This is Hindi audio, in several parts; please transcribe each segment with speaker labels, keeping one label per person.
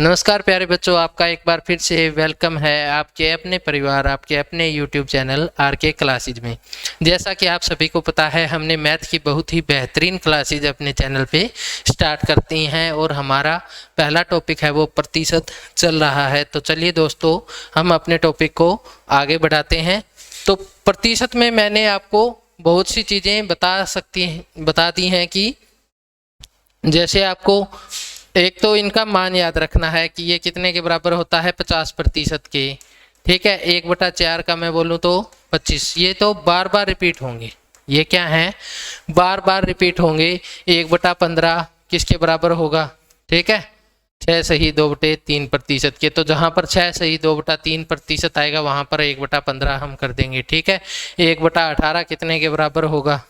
Speaker 1: नमस्कार प्यारे बच्चों, आपका एक बार फिर से वेलकम है आपके अपने परिवार, आपके अपने YouTube चैनल आरके क्लासेज में। जैसा कि आप सभी को पता है, हमने मैथ की बहुत ही बेहतरीन क्लासेज अपने चैनल पे स्टार्ट करती हैं और हमारा पहला टॉपिक है वो प्रतिशत चल रहा है। तो चलिए दोस्तों, हम अपने टॉपिक को आगे बढ़ाते हैं। तो प्रतिशत में मैंने आपको बहुत सी चीज़ें बता दी हैं कि जैसे आपको एक तो इनका मान याद रखना है कि ये कितने के बराबर होता है, 50% के। ठीक है, 1/4 का मैं बोलूँ तो 25। ये तो बार बार रिपीट होंगे, ये क्या है, बार बार रिपीट होंगे। 1/15 किसके बराबर होगा? ठीक है, 6 सही 2/3% के। तो जहाँ पर 6 सही 2/3% आएगा वहाँ पर 1/15 हम कर देंगे। ठीक है, 1/18 कितने के बराबर होगा?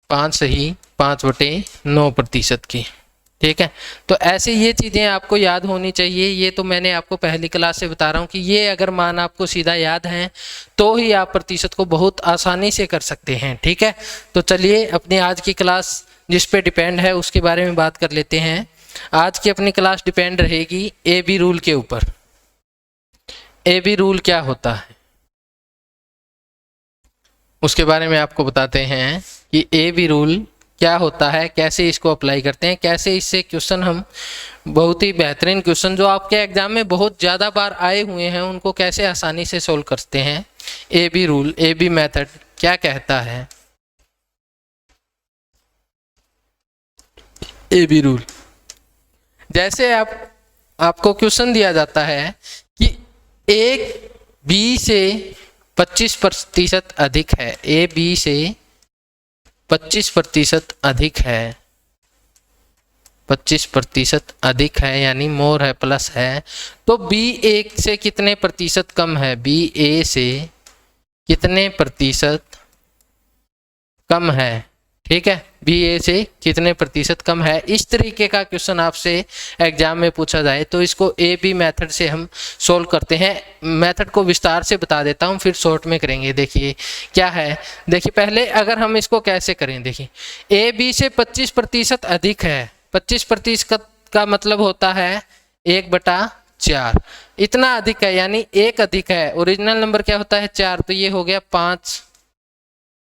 Speaker 1: 5 सही 5/9% की। ठीक है, तो ऐसे ये चीज़ें आपको याद होनी चाहिए। ये तो मैंने आपको पहली क्लास से बता रहा हूँ कि ये अगर मान आपको सीधा याद है तो ही आप प्रतिशत को बहुत आसानी से कर सकते हैं। ठीक है, तो चलिए अपनी आज की क्लास जिस पे डिपेंड है उसके बारे में बात कर लेते हैं। आज की अपनी क्लास डिपेंड रहेगी ए बी रूल के ऊपर। ए बी रूल क्या होता है उसके बारे में आपको बताते हैं कि ए बी रूल क्या होता है, कैसे इसको अप्लाई करते हैं, कैसे इससे क्वेश्चन हम बहुत ही बेहतरीन क्वेश्चन जो आपके एग्जाम में बहुत ज़्यादा बार आए हुए हैं उनको कैसे आसानी से सोल्व करते हैं। A B rule, A B method क्या कहता है? ए बी रूल, जैसे आपको क्वेश्चन दिया जाता है कि एक बी से 25% अधिक है, ए बी से 25% अधिक है, 25% अधिक है यानी मोर है, प्लस है। तो बी ए से कितने प्रतिशत कम है? बी ए से कितने प्रतिशत कम है? ठीक है, बी ए से कितने प्रतिशत कम है। इस तरीके का क्वेश्चन आपसे एग्जाम में पूछा जाए तो इसको ए बी मेथड से हम सोल्व करते हैं। मेथड को विस्तार से बता देता हूँ, फिर शॉर्ट में करेंगे। देखिए क्या है, देखिए पहले अगर हम इसको कैसे करें, देखिए ए बी से 25% अधिक है। 25% का मतलब होता है 1/4। इतना अधिक है यानी एक अधिक है। ओरिजिनल नंबर क्या होता है? 4, तो ये हो गया 5।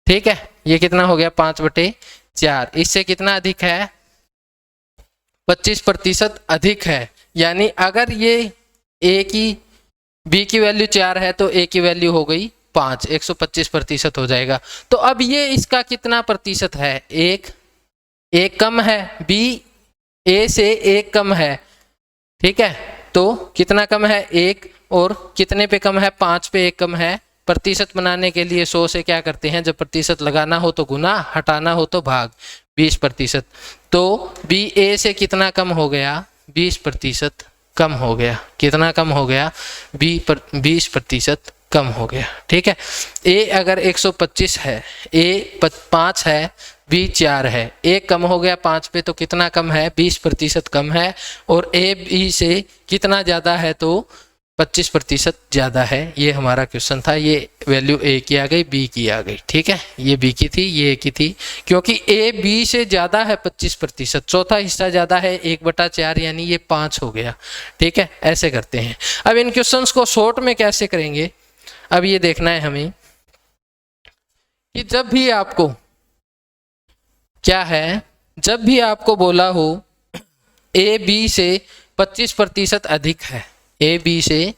Speaker 1: ठीक है, ये कितना हो गया? 5/4। इससे कितना अधिक है? 25% अधिक है। यानी अगर ये ए की बी की वैल्यू 4 है तो ए की वैल्यू हो गई 5, 125% हो जाएगा। तो अब ये इसका कितना प्रतिशत है? एक कम है, बी ए से एक कम है। ठीक है, तो कितना कम है? 1। और कितने पे कम है? 5 पे एक कम है। प्रतिशत बनाने के लिए 100 से क्या करते हैं, जब प्रतिशत लगाना हो तो गुना, हटाना हो तो भाग। 20%। तो बी ए से कितना कम हो गया? 20% कम हो गया। कितना कम हो गया? 20% कम हो गया। ठीक है, ए अगर 125 है, ए 5 है, बी 4 है, एक कम हो गया 5 पे, तो कितना कम है? 20% कम है। और ए बी से कितना ज़्यादा है? तो 25% ज़्यादा है। ये हमारा क्वेश्चन था। ये वैल्यू ए की आ गई, बी की आ गई। ठीक है, ये बी की थी, ये ए की थी, क्योंकि ए बी से ज़्यादा है 25%। चौथा हिस्सा ज़्यादा है 1/4 यानी ये 5 हो गया। ठीक है, ऐसे करते हैं। अब इन क्वेश्चंस को शॉर्ट में कैसे करेंगे, अब ये देखना है हमें कि जब भी आपको क्या है, जब भी आपको बोला हो ए बी से 25% अधिक है, ए बी से,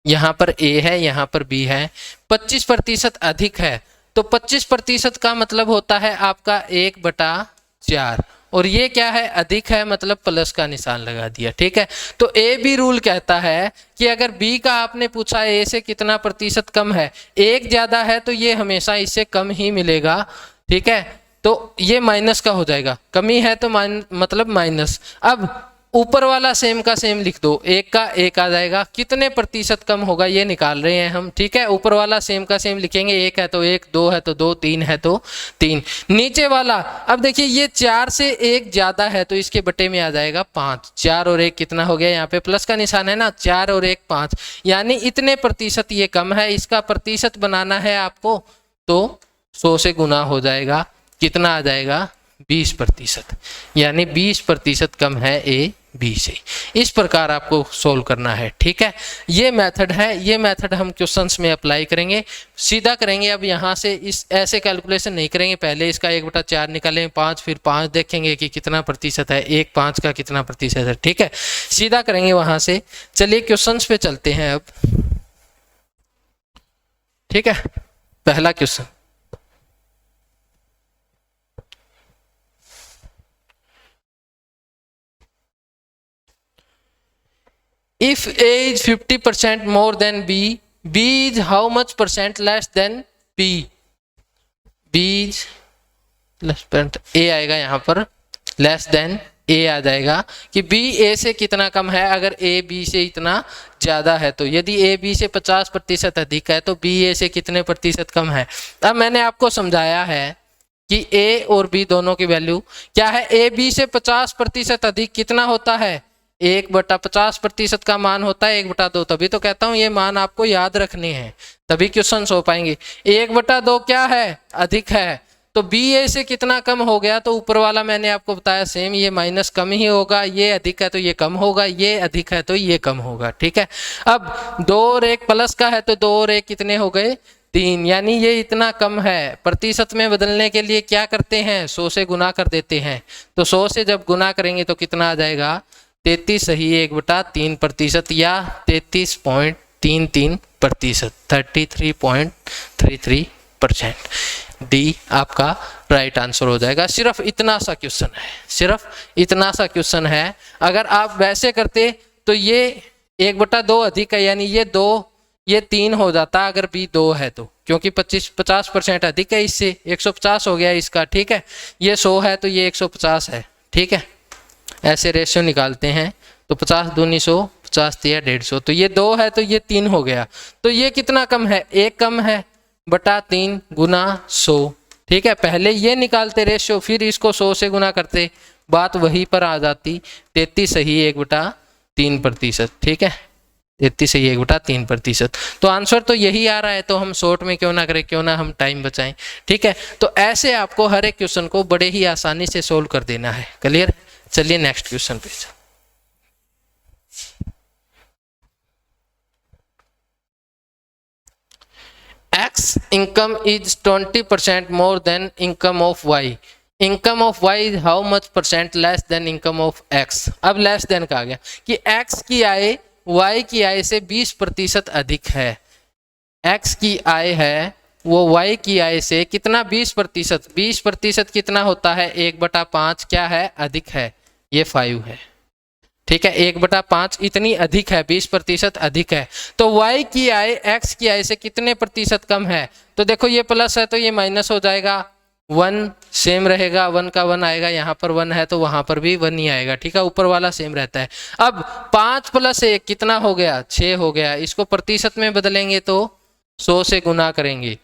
Speaker 1: यहाँ पर ए है यहाँ पर बी है, 25% अधिक है, तो 25% का मतलब होता है आपका 1/4। और ये क्या है? अधिक है, मतलब प्लस का निशान लगा दिया। ठीक है, तो ए बी रूल कहता है कि अगर बी का आपने पूछा ए से कितना प्रतिशत कम है, एक ज्यादा है तो ये हमेशा इससे कम ही मिलेगा। ठीक है, तो ये माइनस का हो जाएगा, कमी है तो मतलब माइनस। अब ऊपर वाला सेम का सेम लिख दो, एक का एक आ जाएगा। कितने प्रतिशत कम होगा ये निकाल रहे हैं हम। ठीक है, ऊपर वाला सेम का सेम लिखेंगे, 1 है तो 1, 2 है तो 2, 3 है तो 3। नीचे वाला, अब देखिए ये 4 से 1 ज्यादा है तो इसके बटे में आ जाएगा 5। 4 और 1 कितना हो गया? यहाँ पे प्लस का निशान है ना, 4 और 1 5, यानी इतने प्रतिशत ये कम है। इसका प्रतिशत बनाना है आपको तो 100 से गुना हो जाएगा। कितना आ जाएगा? 20%, यानी 20% कम है ए बी से। इस प्रकार आपको सोल्व करना है, ठीक है। ये मेथड है, ये मेथड हम क्वेश्चंस में अप्लाई करेंगे, सीधा करेंगे। अब यहाँ से इस ऐसे कैलकुलेशन नहीं करेंगे, पहले इसका 1/4 निकालेंगे 5, फिर 5 देखेंगे कि कितना प्रतिशत है, 1/5 का कितना प्रतिशत है, ठीक है। सीधा करेंगे वहां से। चलिए क्वेश्चंस पे चलते हैं अब, ठीक है। पहला question, if A is 50% more than B, B is how much percent less than P? B is less than A आएगा, यहाँ पर less than A आ जाएगा कि B A से कितना कम है। अगर A B से इतना ज़्यादा है तो यदि A B से 50% अधिक है तो B A से कितने प्रतिशत कम है। अब मैंने आपको समझाया है कि A और B दोनों की वैल्यू क्या है। A B से 50% अधिक कितना होता है, 1/50% का मान होता है 1/2। तभी तो कहता हूं ये मान आपको याद रखने हैं, तभी क्वेश्चन हो पाएंगे। 1/2 क्या है, अधिक है, तो बी ए से कितना कम हो गया, तो ऊपर वाला मैंने आपको बताया सेम, ये माइनस कम ही होगा, ये अधिक है तो ये कम होगा, ये अधिक है तो ये कम होगा, ठीक है। अब 2 और 1 प्लस का है तो 2 और 1 कितने हो गए, 3, यानी ये इतना कम है। प्रतिशत में बदलने के लिए क्या करते हैं, 100 से गुना कर देते हैं। तो 100 से जब गुना करेंगे तो कितना आ जाएगा, 33 सही 1/3% या 33.33%, 33.33%। डी आपका राइट आंसर हो जाएगा। सिर्फ इतना सा क्वेश्चन है, सिर्फ इतना सा क्वेश्चन है। अगर आप वैसे करते तो ये 1/2 अधिक है, यानी ये 2 ये 3 हो जाता अगर बी 2 है तो, क्योंकि 50% अधिक है इससे, 150 हो गया इसका, ठीक है। ये 100 है तो ये 150 है, ठीक है। ऐसे रेशियो निकालते हैं तो 50 दूनी 100, 50 3 150, तो ये 2 है तो ये 3 हो गया। तो ये कितना कम है, 1 कम है बटा 3 गुना 100, ठीक है। पहले ये निकालते रेशियो, फिर इसको 100 से गुना करते, बात वहीं पर आ जाती। 33 सही 1/3%, ठीक है। 33 सही 1/3%। तो आंसर तो यही आ रहा है, तो हम शॉर्ट में क्यों ना करें, क्यों ना हम टाइम बचाएं, ठीक है। तो ऐसे आपको हर एक क्वेश्चन को बड़े ही आसानी से सोल्व कर देना है, क्लियर। चलिए नेक्स्ट क्वेश्चन पे। X income is 20% more than income of Y. Income of Y is how much percent less than income of X? अब लेस देन का आ गया कि X की आय Y की आय से 20% अधिक है। X की आय है वो Y की आय से कितना, 20%। 20% कितना होता है, 1/5 क्या है, अधिक है, ये 5 है, ठीक है। 1/5 इतनी अधिक है, 20% अधिक है। तो y की आय x की आय से कितने प्रतिशत कम है, तो देखो ये प्लस है तो ये माइनस हो जाएगा, 1 सेम रहेगा, 1 का 1 आएगा, यहाँ पर 1 है तो वहां पर भी 1 ही आएगा, ठीक है। ऊपर वाला सेम रहता है। अब 5 + 1 कितना हो गया, 6 हो गया। इसको प्रतिशत में बदलेंगे तो 100 से गुना करेंगे,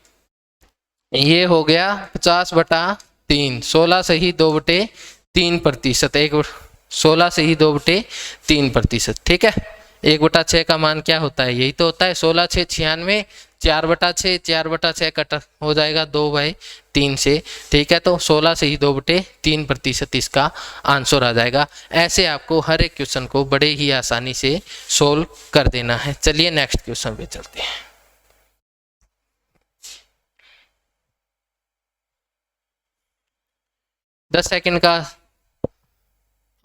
Speaker 1: ये हो गया 50/3, 16 से ही 2/3%, 16 से ही 2/3%, ठीक है। 1/6 का मान क्या होता है, यही तो होता है 16 6 96, 4/6, 4/6 कट हो जाएगा 2/3 से, ठीक है। तो 16 से ही 2/3% इसका आंसर आ जाएगा। ऐसे आपको हर एक क्वेश्चन को बड़े ही आसानी से सोल्व कर देना है। चलिए नेक्स्ट क्वेश्चन पे चलते हैं। दस सेकंड का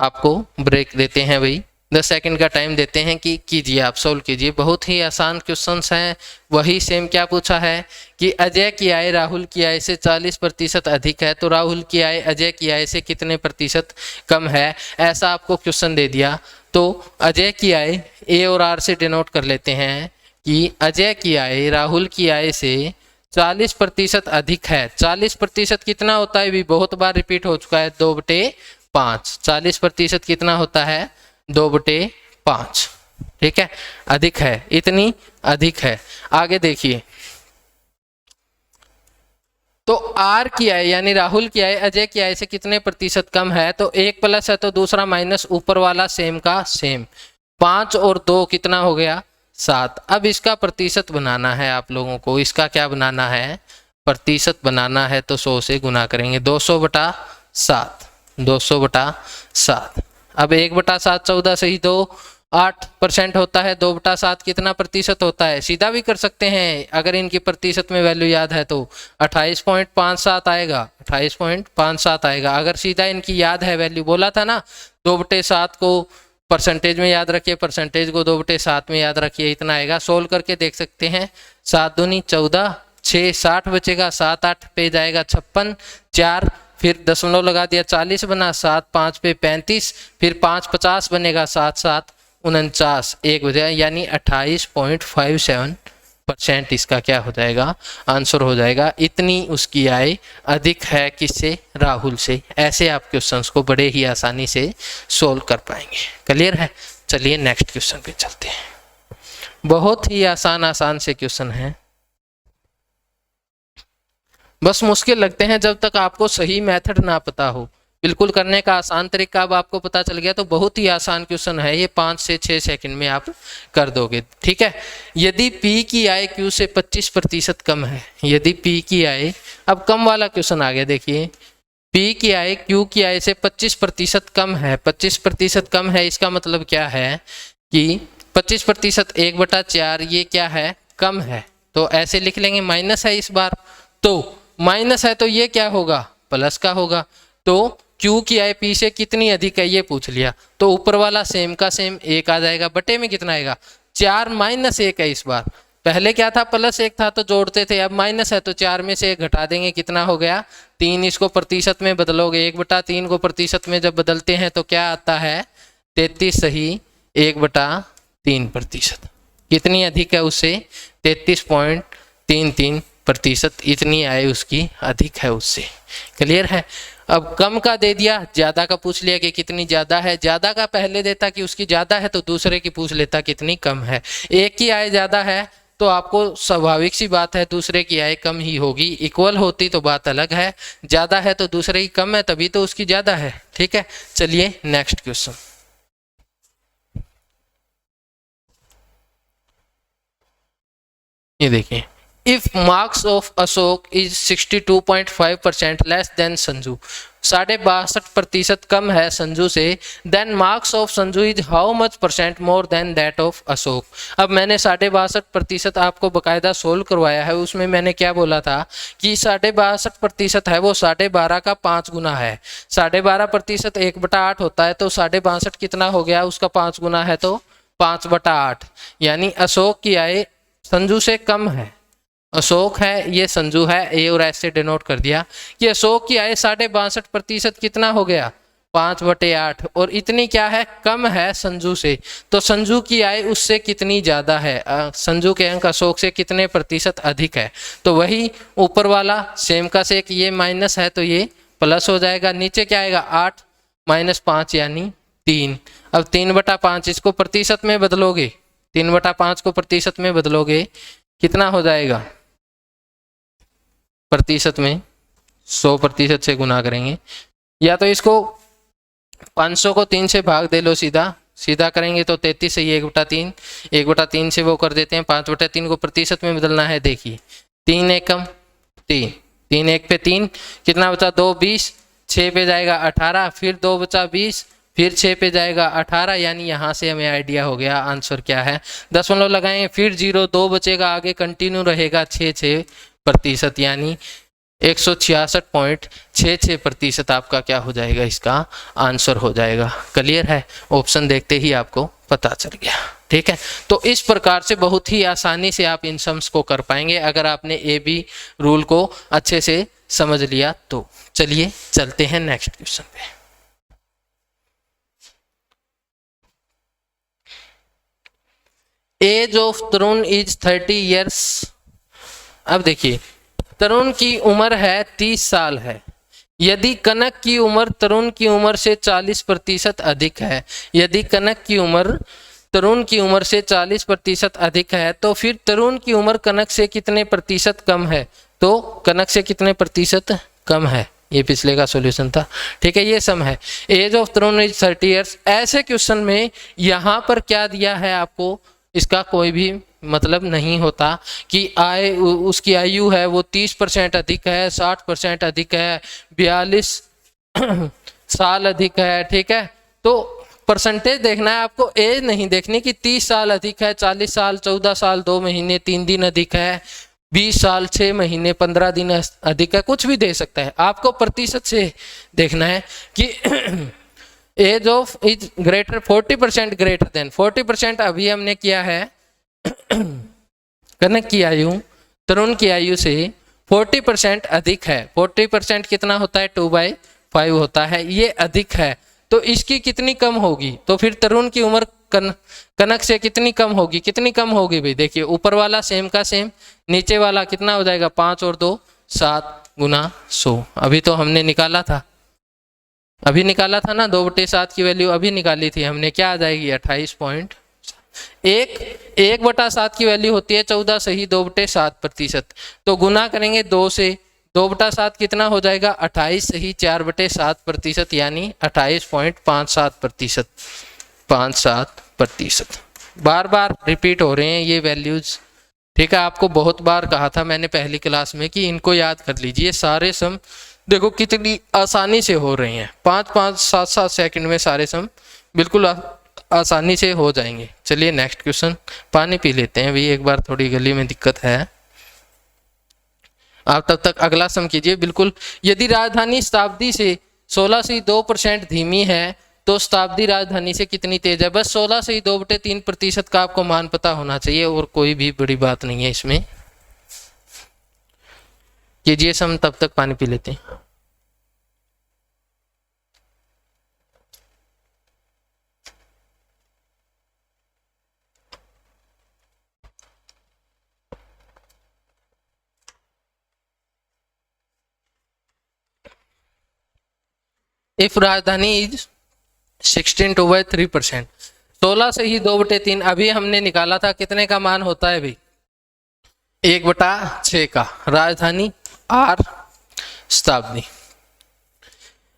Speaker 1: आपको ब्रेक देते हैं भाई, 10 सेकंड का टाइम देते हैं कि कीजिए, आप सोल्व कीजिए। बहुत ही आसान क्वेश्चंस हैं। वही सेम क्या पूछा है कि अजय की आय राहुल की आय से 40% अधिक है, तो राहुल की आय अजय की आय से कितने प्रतिशत कम है, ऐसा आपको क्वेश्चन दे दिया। तो अजय की आय ए और आर से डिनोट कर लेते हैं कि अजय की आय राहुल की आय से 40% अधिक है। 40% कितना होता है, भी बहुत बार रिपीट हो चुका है, 2/5। 40% कितना होता है, 2/5, ठीक है। अधिक है, इतनी अधिक है। आगे देखिए, तो आर की आय यानी राहुल की आय अजय की आय से कितने प्रतिशत कम है, तो एक प्लस है तो दूसरा माइनस, ऊपर वाला सेम का सेम। 5 और 2 कितना हो गया, 7। अब इसका प्रतिशत बनाना है आप लोगों को। इसका क्या बनाना है, प्रतिशत बनाना है, तो 100 से गुना करेंगे। 200/7 7, 200/7। अब 1/7 14 से ही 8% होता है, 2/7 कितना प्रतिशत होता है, सीधा भी कर सकते हैं अगर इनकी प्रतिशत में वैल्यू याद है तो 28.57 आएगा, 28.57 आएगा। अगर सीधा इनकी याद है वैल्यू, बोला था ना 2/7 को परसेंटेज में याद रखिए, परसेंटेज को 2/7 में याद रखिए, इतना आएगा। सोल्व करके देख सकते हैं, 7 दूनी 14, 6 60 बचेगा, 7 8 पे जाएगा 56, 4 फिर दशमलव लगा दिया 40 बना, 7 5 पे 35, फिर 5 50 बनेगा, 7 7 49, 1 बजेगा, यानी 28.57% इसका क्या हो जाएगा, आंसर हो जाएगा। इतनी उसकी आय अधिक है किससे, राहुल से। ऐसे आप क्वेश्चंस को बड़े ही आसानी से सोल्व कर पाएंगे। क्लियर है? चलिए नेक्स्ट क्वेश्चन पे चलते हैं। बहुत ही आसान से क्वेश्चन है, बस मुश्किल लगते हैं जब तक आपको सही मेथड ना पता हो। बिल्कुल करने का आसान तरीका अब आपको पता चल गया तो बहुत ही आसान क्वेश्चन है ये, 5 से 6 सेकंड में आप कर दोगे। ठीक है, यदि P की आय Q से 25% कम है, यदि P की आय, अब कम वाला क्वेश्चन आ गया, देखिए P की आय Q की आय से 25% कम है, 25% कम है, इसका मतलब क्या है कि 25% 1/4 ये क्या है, कम है, तो ऐसे लिख लेंगे, माइनस है इस बार, तो माइनस है तो ये क्या होगा, प्लस का होगा। तो Q की आय P से कितनी अधिक है ये पूछ लिया, तो ऊपर वाला सेम का सेम 1 आ जाएगा, बटे में कितना आएगा, 4 - 1 है इस बार। पहले क्या था, +1 था तो जोड़ते थे, अब माइनस है तो 4 में से 1 घटा देंगे, कितना हो गया 3। इसको प्रतिशत में बदलोगे, 1/3 को प्रतिशत में जब बदलते हैं तो क्या आता है, 33 सही 1/3%। कितनी अधिक है उससे, 33.33%, इतनी आय उसकी अधिक है उससे। क्लियर है? अब कम का दे दिया, ज्यादा का पूछ लिया कि कितनी ज्यादा है, ज्यादा का पहले देता कि उसकी ज्यादा है तो दूसरे की पूछ लेता कितनी कम है। एक की आय ज्यादा है तो आपको स्वाभाविक सी बात है दूसरे की आय कम ही होगी, इक्वल होती तो बात अलग है, ज्यादा है तो दूसरे की कम है तभी तो उसकी ज्यादा है। ठीक है, चलिए नेक्स्ट क्वेश्चन। ये देखिए, if marks of Ashok is 62.5% less than Sanju, 62.5% कम है संजू से, then marks of Sanju is how much % more than that of Ashok. अब मैंने 62.5% आपको बकायदा सोल्व करवाया है, उसमें मैंने क्या बोला था कि 62.5% है वो 12.5 का 5 गुना है। 12.5% 1/8 होता है, तो 62.5 कितना हो गया, उसका 5 गुना है तो 5/8, यानी अशोक की आय संजू से कम है। अशोक है, ये संजू है, ए और एस से डिनोट कर दिया कि अशोक की आय 62.5% कितना हो गया, 5/8, और इतनी क्या है, कम है संजू से। तो संजू की आय उससे कितनी ज्यादा है, संजू के अंक अशोक से कितने प्रतिशत अधिक है, तो वही ऊपर वाला सेम का सेक, ये माइनस है तो ये प्लस हो जाएगा, नीचे क्या आएगा 8 - 5 यानी 3। अब 3/5 इसको प्रतिशत में बदलोगे, 3/5 को प्रतिशत में बदलोगे कितना हो जाएगा, प्रतिशत में 100% से गुना करेंगे, या तो इसको 500 को 3 से भाग दे लो, सीधा करेंगे तो 33 से 1/3, 1/3 से वो कर देते हैं, 5/3 को प्रतिशत में बदलना है। देखिए 3 एकम 3, 3 1 पे 3, कितना बचा 2 20, 6 पे जाएगा 18, फिर 2 बचा 20, फिर 6 पे जाएगा 18, यानी यहाँ से हमें आइडिया हो गया आंसर क्या है। दशमलव लगाएंगे, फिर 0 2 बचेगा, आगे कंटिन्यू रहेगा 6%, यानी 166.66% आपका क्या हो जाएगा, इसका आंसर हो जाएगा। क्लियर है? ऑप्शन देखते ही आपको पता चल गया। ठीक है, तो इस प्रकार से बहुत ही आसानी से आप इन सम्स को कर पाएंगे अगर आपने AB रूल को अच्छे से समझ लिया तो। चलिए चलते हैं नेक्स्ट क्वेश्चन पे। Age of Tarun is 30 years. अब देखिए तरुण की उम्र है 30 साल है, यदि कनक की उम्र तरुण की उम्र से 40% अधिक है, यदि कनक की उम्र तरुण की उम्र से 40% अधिक है, तो फिर तरुण की उम्र कनक से कितने प्रतिशत कम है, तो कनक से कितने प्रतिशत कम है, ये पिछले का सॉल्यूशन था। ठीक है, ये सम है। Age of Tarun is 30 years. ऐसे क्वेश्चन में यहाँ पर क्या दिया है आपको, इसका कोई भी मतलब नहीं होता कि आय उसकी आयु है वो 30% अधिक है, 60% अधिक है, 42 साल अधिक है, ठीक है। तो परसेंटेज देखना है आपको, एज नहीं देखनी कि 30 साल अधिक है, 40 साल 14 साल 2 महीने 3 दिन अधिक है, 20 साल 6 महीने 15 दिन अधिक है, कुछ भी दे सकता है। आपको प्रतिशत से देखना है कि age of is greater 40% greater than 40%। अभी हमने किया है कनक की आयु, तरुण की आयु से 40% अधिक है। 40% कितना होता है? 2/5 होता है, ये अधिक है। तो इसकी कितनी कम होगी? तो फिर तरुण की उम्र कनक से कितनी कम होगी? कितनी कम होगी भाई? देखिए ऊपर वाला सेम का सेम, नीचे वाला कितना हो जाएगा? 5 और 2 7 गुना 100। अभी तो हमने निकाला था, अभी निकाला था ना 2/7 की वैल्यू अभी निकाली थी हमने, क्या आ जाएगी? 28. 1/7 की वैल्यू होती है 14 सही 2/7%। तो गुना करेंगे 2 से, 2/7 कितना हो जाएगा? 28 सही 4/7%, यानी 28.57%। 57%। बार बार रिपीट हो रहे हैं ये वैल्यूज, ठीक है। आपको बहुत बार कहा था मैंने पहली क्लास में कि इनको याद कर लीजिए। सारे सम देखो कितनी आसानी से हो रहे हैं, 5-5 7-7 सेकंड में सारे सम बिल्कुल आसानी से हो जाएंगे। चलिए नेक्स्ट क्वेश्चन। पानी पी लेते हैं, भी एक बार थोड़ी गली में दिक्कत है। आप तब तक अगला सम कीजिए बिल्कुल। यदि राजधानी शताब्दी से 16 से 2% धीमी है तो शताब्दी राजधानी से कितनी तेज है? बस 16 से 2/3% का आपको मान पता होना चाहिए, और कोई भी बड़ी बात नहीं है इसमें। कीजिए सम, तब तक पानी पी लेते हैं। इफ राजधानी इज 16 2/3%, 16 से ही 2/3 अभी हमने निकाला था, कितने का मान होता है भाई? 1/6 का। राजधानी आर शताब्दी।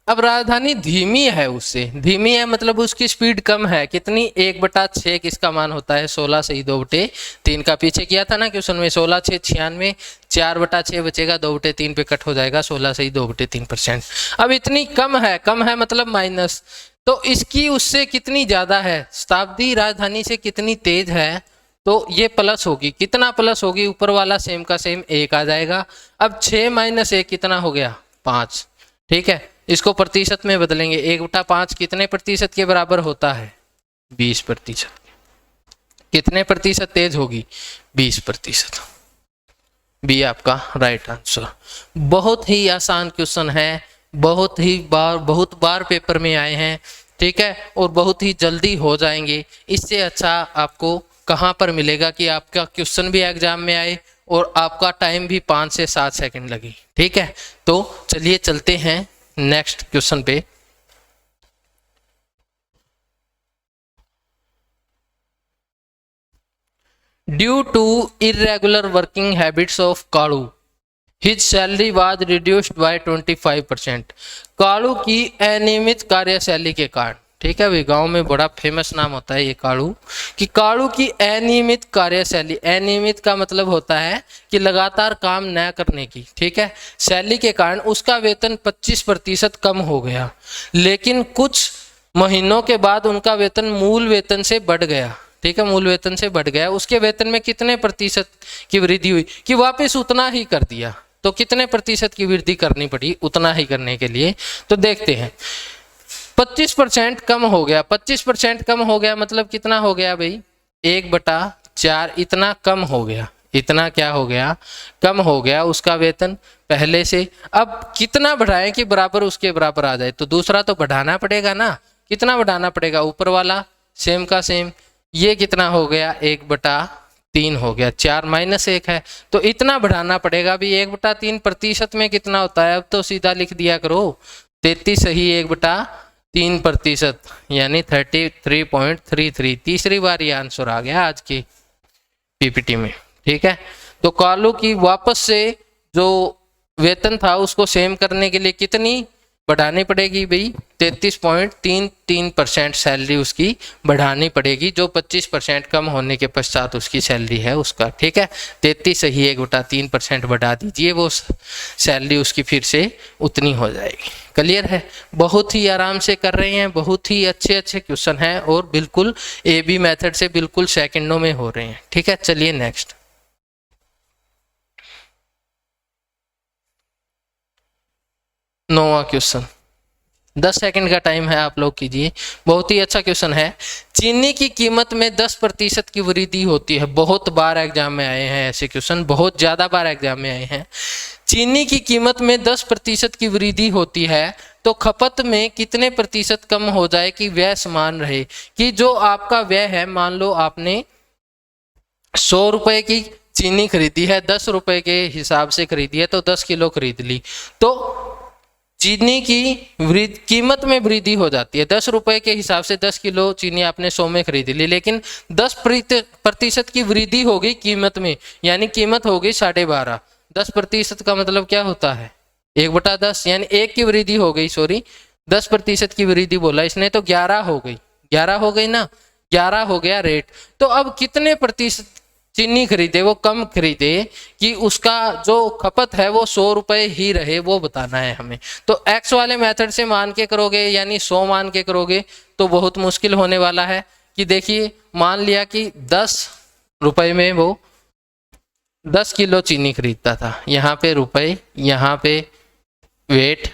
Speaker 1: अब राजधानी धीमी है, उससे धीमी है मतलब उसकी स्पीड कम है, कितनी? 1/6 किसका मान होता है? 16 से ही 2/3 का। पीछे किया था ना क्वेश्चन में, 16 6 96, 4/6 बचेगा, 2/3 पे कट हो जाएगा, 16 से ही 2/3%। अब इतनी कम है मतलब माइनस, तो इसकी उससे कितनी ज्यादा है? शताब्दी राजधानी से कितनी तेज है? तो ये प्लस होगी। कितना प्लस होगी? ऊपर वाला सेम का सेम 1 आ जाएगा। अब 6 - 1 कितना हो गया? 5, ठीक है। इसको प्रतिशत में बदलेंगे, 1/5 कितने प्रतिशत के बराबर होता है? 20%। कितने प्रतिशत तेज होगी? 20%। बी आपका राइट आंसर। बहुत ही आसान क्वेश्चन है, बहुत बार पेपर में आए हैं, ठीक है, और बहुत ही जल्दी हो जाएंगे। इससे अच्छा आपको कहाँ पर मिलेगा कि आपका क्वेश्चन भी एग्जाम में आए और आपका टाइम भी 5 से 7 सेकंड लगे, ठीक है। तो चलिए चलते हैं नेक्स्ट क्वेश्चन पे। Due to irregular working habits of Kalu, his salary was reduced by 25%। Kalu की अनियमित कार्यशैली के कारण, ठीक है भाई, गांव में बड़ा फेमस नाम होता है ये कालू, कि कालू की अनियमित कार्यशैली, अनियमित का मतलब होता है कि लगातार काम न करने की, ठीक है, शैली के कारण उसका वेतन 25% कम हो गया। लेकिन कुछ महीनों के बाद उनका वेतन मूल वेतन से बढ़ गया, ठीक है, मूल वेतन से बढ़ गया। उसके वेतन में कितने प्रतिशत की वृद्धि हुई? कि वापस उतना ही कर दिया। तो कितने प्रतिशत की वृद्धि करनी पड़ी उतना ही करने के लिए? तो देखते हैं, 25% कम हो गया। 25% कम हो गया मतलब कितना हो गया भाई? 1/4 इतना कम हो गया। इतना क्या हो गया? कम हो गया उसका वेतन पहले से। अब कितना बढ़ाएं कि बराबर उसके बराबर आ जाए? तो दूसरा तो बढ़ाना पड़ेगा ना। कितना बढ़ाना पड़ेगा? ऊपर वाला सेम का सेम, ये कितना हो गया? 1/3 हो गया। 4 - 1 है, तो इतना बढ़ाना पड़ेगा भी। 1/3 प्रतिशत में कितना होता है? अब तो सीधा लिख दिया करो, 33 सही 1/3%, यानी 33.33। तीसरी बार ये आंसर आ गया आज की पीपीटी में, ठीक है। तो कालू की वापस से जो वेतन था उसको सेम करने के लिए कितनी बढ़ानी पड़ेगी भाई, 33.33% सैलरी उसकी बढ़ानी पड़ेगी, जो 25% कम होने के पश्चात उसकी सैलरी है उसका। ठीक है, 33 ही 1/3% बढ़ा दीजिए, वो सैलरी उसकी फिर से उतनी हो जाएगी। क्लियर है? बहुत ही आराम से कर रहे हैं, बहुत ही अच्छे अच्छे क्वेश्चन हैं और बिल्कुल AB मेथड से बिल्कुल सेकंडों में हो रहे हैं। ठीक है, चलिए नेक्स्ट। 9वां क्वेश्चन, 10 सेकंड का टाइम है, आप लोग कीजिए। बहुत ही अच्छा क्वेश्चन है। चीनी की कीमत में 10% की वृद्धि होती है। बहुत बार एग्जाम में आए हैं ऐसे क्वेश्चन, बहुत ज़्यादा बार एग्जाम में आए हैं। चीनी की कीमत में 10% की वृद्धि होती है तो खपत में कितने प्रतिशत कम हो जाए कि व्यय समान रहे। कि जो आपका व्यय है, मान लो आपने 100 रुपए की चीनी खरीदी है, 10 रुपए के हिसाब से खरीदी है, तो 10 किलो खरीद ली, तो चीनी की कीमत में वृद्धि हो जाती है। 10 रुपए के हिसाब से 10 किलो चीनी आपने 100 में खरीद ली, लेकिन 10% की वृद्धि हो गई कीमत में, यानी कीमत हो गई 12.5। 10% का मतलब क्या होता है? 1/10, यानी 1 की वृद्धि हो गई, सॉरी 10% की वृद्धि बोला इसने, तो 11 हो गई। 11 हो गई ना, 11 हो गया रेट। तो अब कितने प्रतिशत चीनी खरीदे, वो कम खरीदे कि उसका जो खपत है वो 100 रुपए ही रहे, वो बताना है हमें। तो एक्स वाले मेथड से मान के करोगे, यानी 100 मान के करोगे तो बहुत मुश्किल होने वाला है। कि देखिए, मान लिया कि 10 रुपए में वो 10 किलो चीनी खरीदता था, यहाँ पे रुपए, यहाँ पे वेट,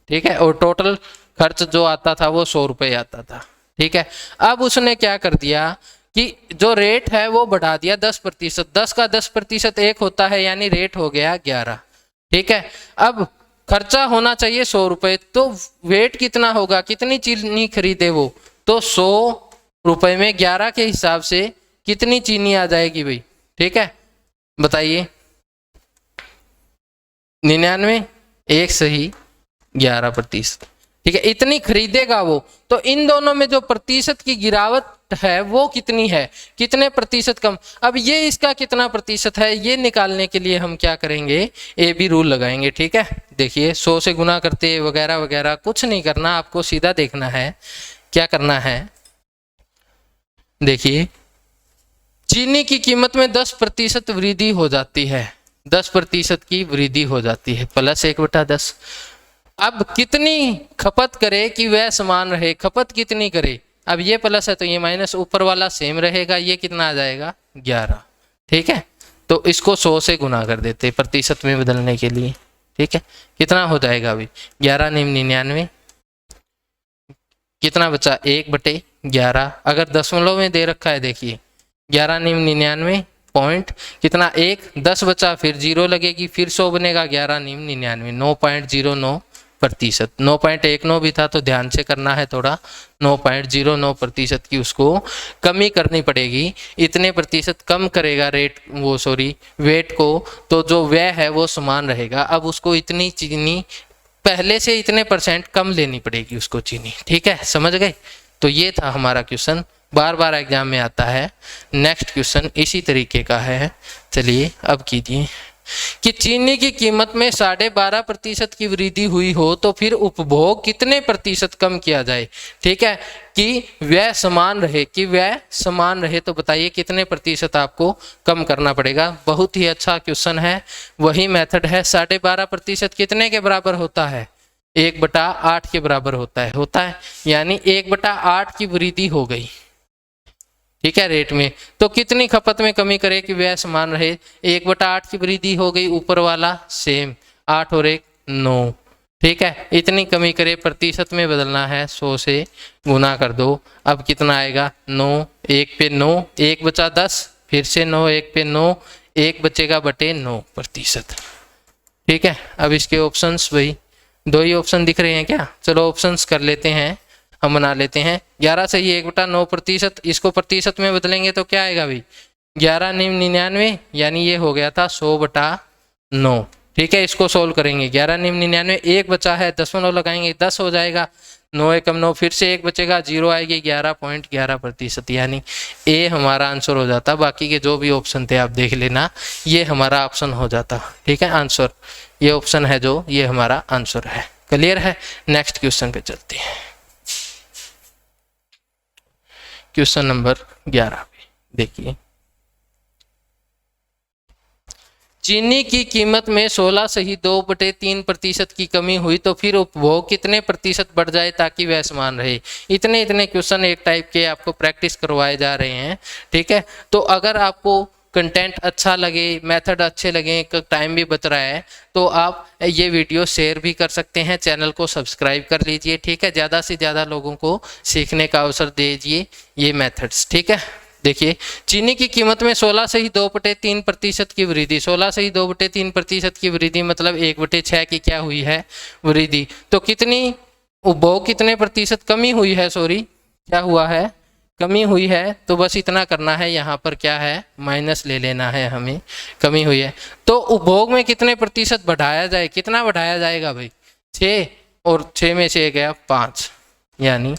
Speaker 1: ठीक है, और टोटल खर्च जो आता था वो 100 रुपए आता था। ठीक है, अब उसने क्या कर दिया कि जो रेट है वो बढ़ा दिया 10%। 10 का 10% 1 होता है, यानी रेट हो गया 11। ठीक है, अब खर्चा होना चाहिए 100 रुपए, तो वेट कितना होगा, कितनी चीनी खरीदे वो, तो 100 रुपए में 11 के हिसाब से कितनी चीनी आ जाएगी भाई? ठीक है, बताइए। 99, एक सही 11%। ठीक है, इतनी खरीदेगा वो, तो इन दोनों में जो प्रतिशत की गिरावट है वो कितनी है, कितने प्रतिशत कम। अब ये इसका कितना प्रतिशत है, ये निकालने के लिए हम क्या करेंगे, AB रूल लगाएंगे। ठीक है, देखिए 100 से गुना करते वगैरह वगैरह कुछ नहीं करना, आपको सीधा देखना है क्या करना है। देखिए, चीनी की कीमत में 10% वृद्धि हो जाती है, 10% की वृद्धि हो जाती है, प्लस 1/10। अब कितनी खपत करे कि वह समान रहे, खपत कितनी करे। अब ये प्लस है तो ये माइनस, ऊपर वाला सेम रहेगा, ये कितना आ जाएगा 11। ठीक है, तो इसको 100 से गुना कर देते प्रतिशत में बदलने के लिए। ठीक है, कितना हो जाएगा अभी, 11 × 99, कितना बचा 1/11। अगर दशमलव में दे रखा है, देखिए 11 × 99 पॉइंट कितना 1, 10 बचा, फिर 0 लगेगी, फिर 100 बनेगा, 11 × 99 9.09%। 9.19 भी था तो ध्यान से करना है थोड़ा, 9.09% की उसको कमी करनी पड़ेगी। इतने प्रतिशत कम करेगा रेट, वो सॉरी वेट को, तो जो व्यय है वो समान रहेगा। अब उसको इतनी चीनी पहले से इतने % कम लेनी पड़ेगी उसको चीनी। ठीक है, समझ गए? तो ये था हमारा क्वेश्चन, बार बार एग्जाम में आता है। नेक्स्ट क्वेश्चन इसी तरीके का है, चलिए अब कीजिए। कि चीनी की कीमत में 12.5% की वृद्धि हुई हो तो फिर उपभोग कितने प्रतिशत कम किया जाए। ठीक है, कि व्यय समान रहे, कि व्यय समान रहे, तो बताइए कितने प्रतिशत आपको कम करना पड़ेगा। बहुत ही अच्छा क्वेश्चन है, वही मेथड है। 12.5% कितने के बराबर होता है, 1/8 के बराबर होता है, यानी 1/8 की वृद्धि हो गई। ठीक है, रेट में, तो कितनी खपत में कमी करे कि व्यय समान रहे, 1/8 की वृद्धि हो गई, ऊपर वाला सेम, 8 और 1 9। ठीक है, इतनी कमी करे, प्रतिशत में बदलना है, 100 से गुना कर दो। अब कितना आएगा, 9, 1 पे 9, 1 बचा 10, फिर से 9, 1 पे 9, 1 बचेगा बटे 9%। ठीक है, अब इसके ऑप्शंस, भाई 2 ही ऑप्शन दिख रहे हैं क्या, चलो ऑप्शंस कर लेते हैं, हम बना लेते हैं। 11 से ही 1/9%, इसको प्रतिशत में बदलेंगे तो क्या आएगा भाई, 11 × 99, यानी ये हो गया था 100/9। ठीक है, इसको सोल्व करेंगे, 11 × 99, 1 बचा है, दशमलव लगाएंगे, 10 हो जाएगा, 9 एकम 9, फिर से 1 बचेगा, 0 आएगी, 11.11%, यानी ए हमारा आंसर हो जाता। बाकी के जो भी ऑप्शन थे आप देख लेना, ये हमारा ऑप्शन हो जाता। ठीक है, आंसर ये ऑप्शन है जो ये हमारा आंसर है। क्लियर है। नेक्स्ट क्वेश्चन पे चलते हैं, क्वेश्चन नंबर 11 पे देखिए, चीनी की कीमत में 16 सही 2/3% की कमी हुई तो फिर उपभोग कितने प्रतिशत बढ़ जाए ताकि वह समान रहे। इतने क्वेश्चन एक टाइप के आपको प्रैक्टिस करवाए जा रहे हैं, ठीक है। तो अगर आपको कंटेंट अच्छा लगे, मेथड अच्छे लगे, टाइम भी बच रहा है, तो आप ये वीडियो शेयर भी कर सकते हैं, चैनल को सब्सक्राइब कर लीजिए, ठीक है। ज़्यादा से ज़्यादा लोगों को सीखने का अवसर दीजिए ये मेथड्स, ठीक है। देखिए, चीनी की कीमत में 16 से ही 2/3% की वृद्धि, 16 से ही 2/3% की वृद्धि मतलब 1/6 की क्या हुई है, वृद्धि। तो कितनी उपभोग कितने प्रतिशत कमी हुई है, सॉरी क्या हुआ है, कमी हुई है। तो बस इतना करना है, यहाँ पर क्या है माइनस ले लेना है हमें, कमी हुई है। तो उपभोग में कितने प्रतिशत बढ़ाया जाए, कितना बढ़ाया जाएगा भाई, 6, और 6 में से गया 5, यानी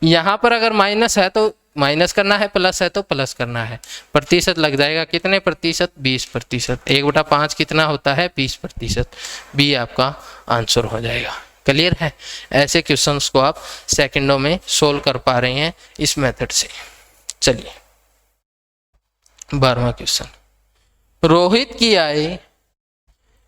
Speaker 1: यहाँ पर अगर माइनस है तो माइनस करना है, प्लस है तो प्लस करना है, प्रतिशत लग जाएगा कितने प्रतिशत, 20%। 1/5 कितना होता है, 20%। बी आपका आंसर हो जाएगा। क्लियर है। ऐसे क्वेश्चंस को आप सेकंडों में सोल्व कर पा रहे हैं इस मेथड से। चलिए 12वां क्वेश्चन, रोहित की आय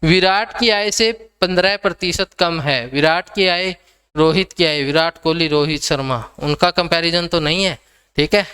Speaker 1: विराट की आय से 15% कम है। विराट की आय, रोहित की आय, विराट कोहली, रोहित शर्मा, उनका कंपैरिजन तो नहीं है, ठीक है।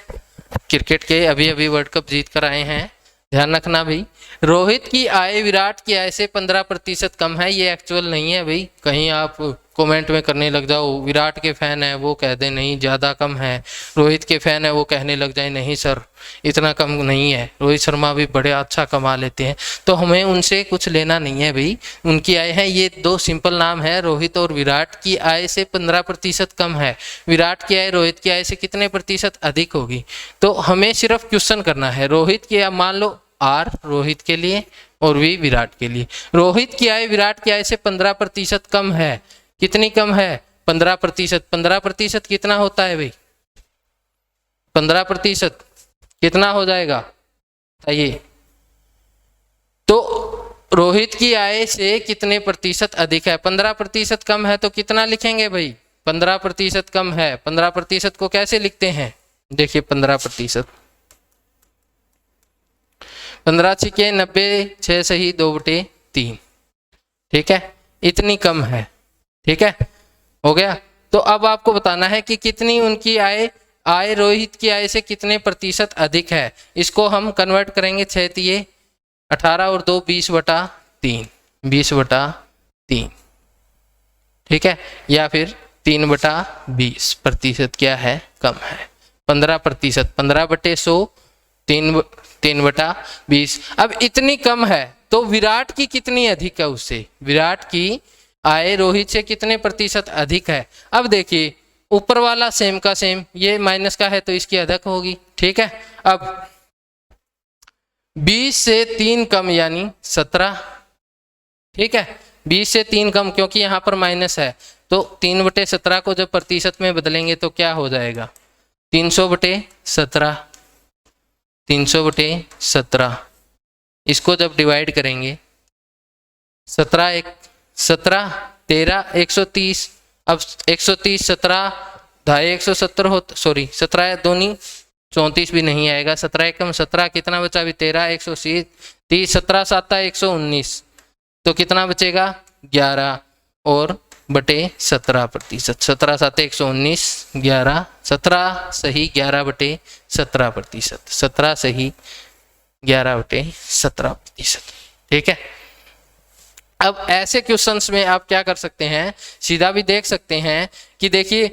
Speaker 1: क्रिकेट के अभी अभी वर्ल्ड कप जीत कर आए हैं, ध्यान रखना भाई। रोहित की आय विराट की आय से 15% कम है, ये एक्चुअल नहीं है भाई। कहीं आप कमेंट में करने लग जाओ, विराट के फैन है वो कह दे नहीं ज़्यादा कम है, रोहित के फैन है वो कहने लग जाए नहीं सर इतना कम नहीं है, रोहित शर्मा भी बड़े अच्छा कमा लेते हैं। तो हमें उनसे कुछ लेना नहीं है भाई, उनकी आय है, ये दो सिंपल नाम है, रोहित और विराट की आय से 15% कम है। विराट की आय रोहित की आय से कितने प्रतिशत अधिक होगी। तो हमें सिर्फ क्वेश्चन करना है, रोहित की आय मान लो आर रोहित के लिए और वी विराट के लिए, रोहित की आय विराट की आय से 15% कम है। कितनी कम है, 15%। 15% कितना होता है भाई, 15% कितना हो जाएगा बताइए। तो रोहित की आय से कितने प्रतिशत अधिक है, 15% कम है, तो कितना लिखेंगे भाई, 15% कम है। 15% को कैसे लिखते हैं, देखिए 15%, 15 छिके 90, 6 सही 2/3, ठीक है, इतनी कम है, ठीक है, हो गया। तो अब आपको बताना है कि कितनी उनकी आय रोहित की आय से कितने प्रतिशत अधिक है। इसको हम कन्वर्ट करेंगे, 6 तिये 18 और 2 20/3, 20/3, ठीक है, या फिर 3/20% क्या है, कम है। 15%, 15/100, 3/20। अब इतनी कम है तो विराट की कितनी अधिक है उससे, विराट की आय रोहित से कितने प्रतिशत अधिक है। अब देखिए ऊपर वाला सेम का सेम, ये माइनस का है तो इसकी अधिक होगी, ठीक है। अब 20 से 3 कम यानी 17, ठीक है, 20 से 3 कम क्योंकि यहाँ पर माइनस है, तो 3/17 को जब प्रतिशत में बदलेंगे तो क्या हो जाएगा, 300/17, 300/17। इसको जब डिवाइड करेंगे 17 13 130, अब 130 17 ढाई 170 हो, सॉरी 17 दूनी 34 भी नहीं आएगा, 17 एकम 17, कितना बचा अभी 13 130, 17 7 119, तो कितना बचेगा 11 और बटे 17%, 17 7 119, 11 17 सही 11/17%, 17 सही 11/17%, ठीक है। अब ऐसे क्वेश्चंस में आप क्या कर सकते हैं, सीधा भी देख सकते हैं कि देखिए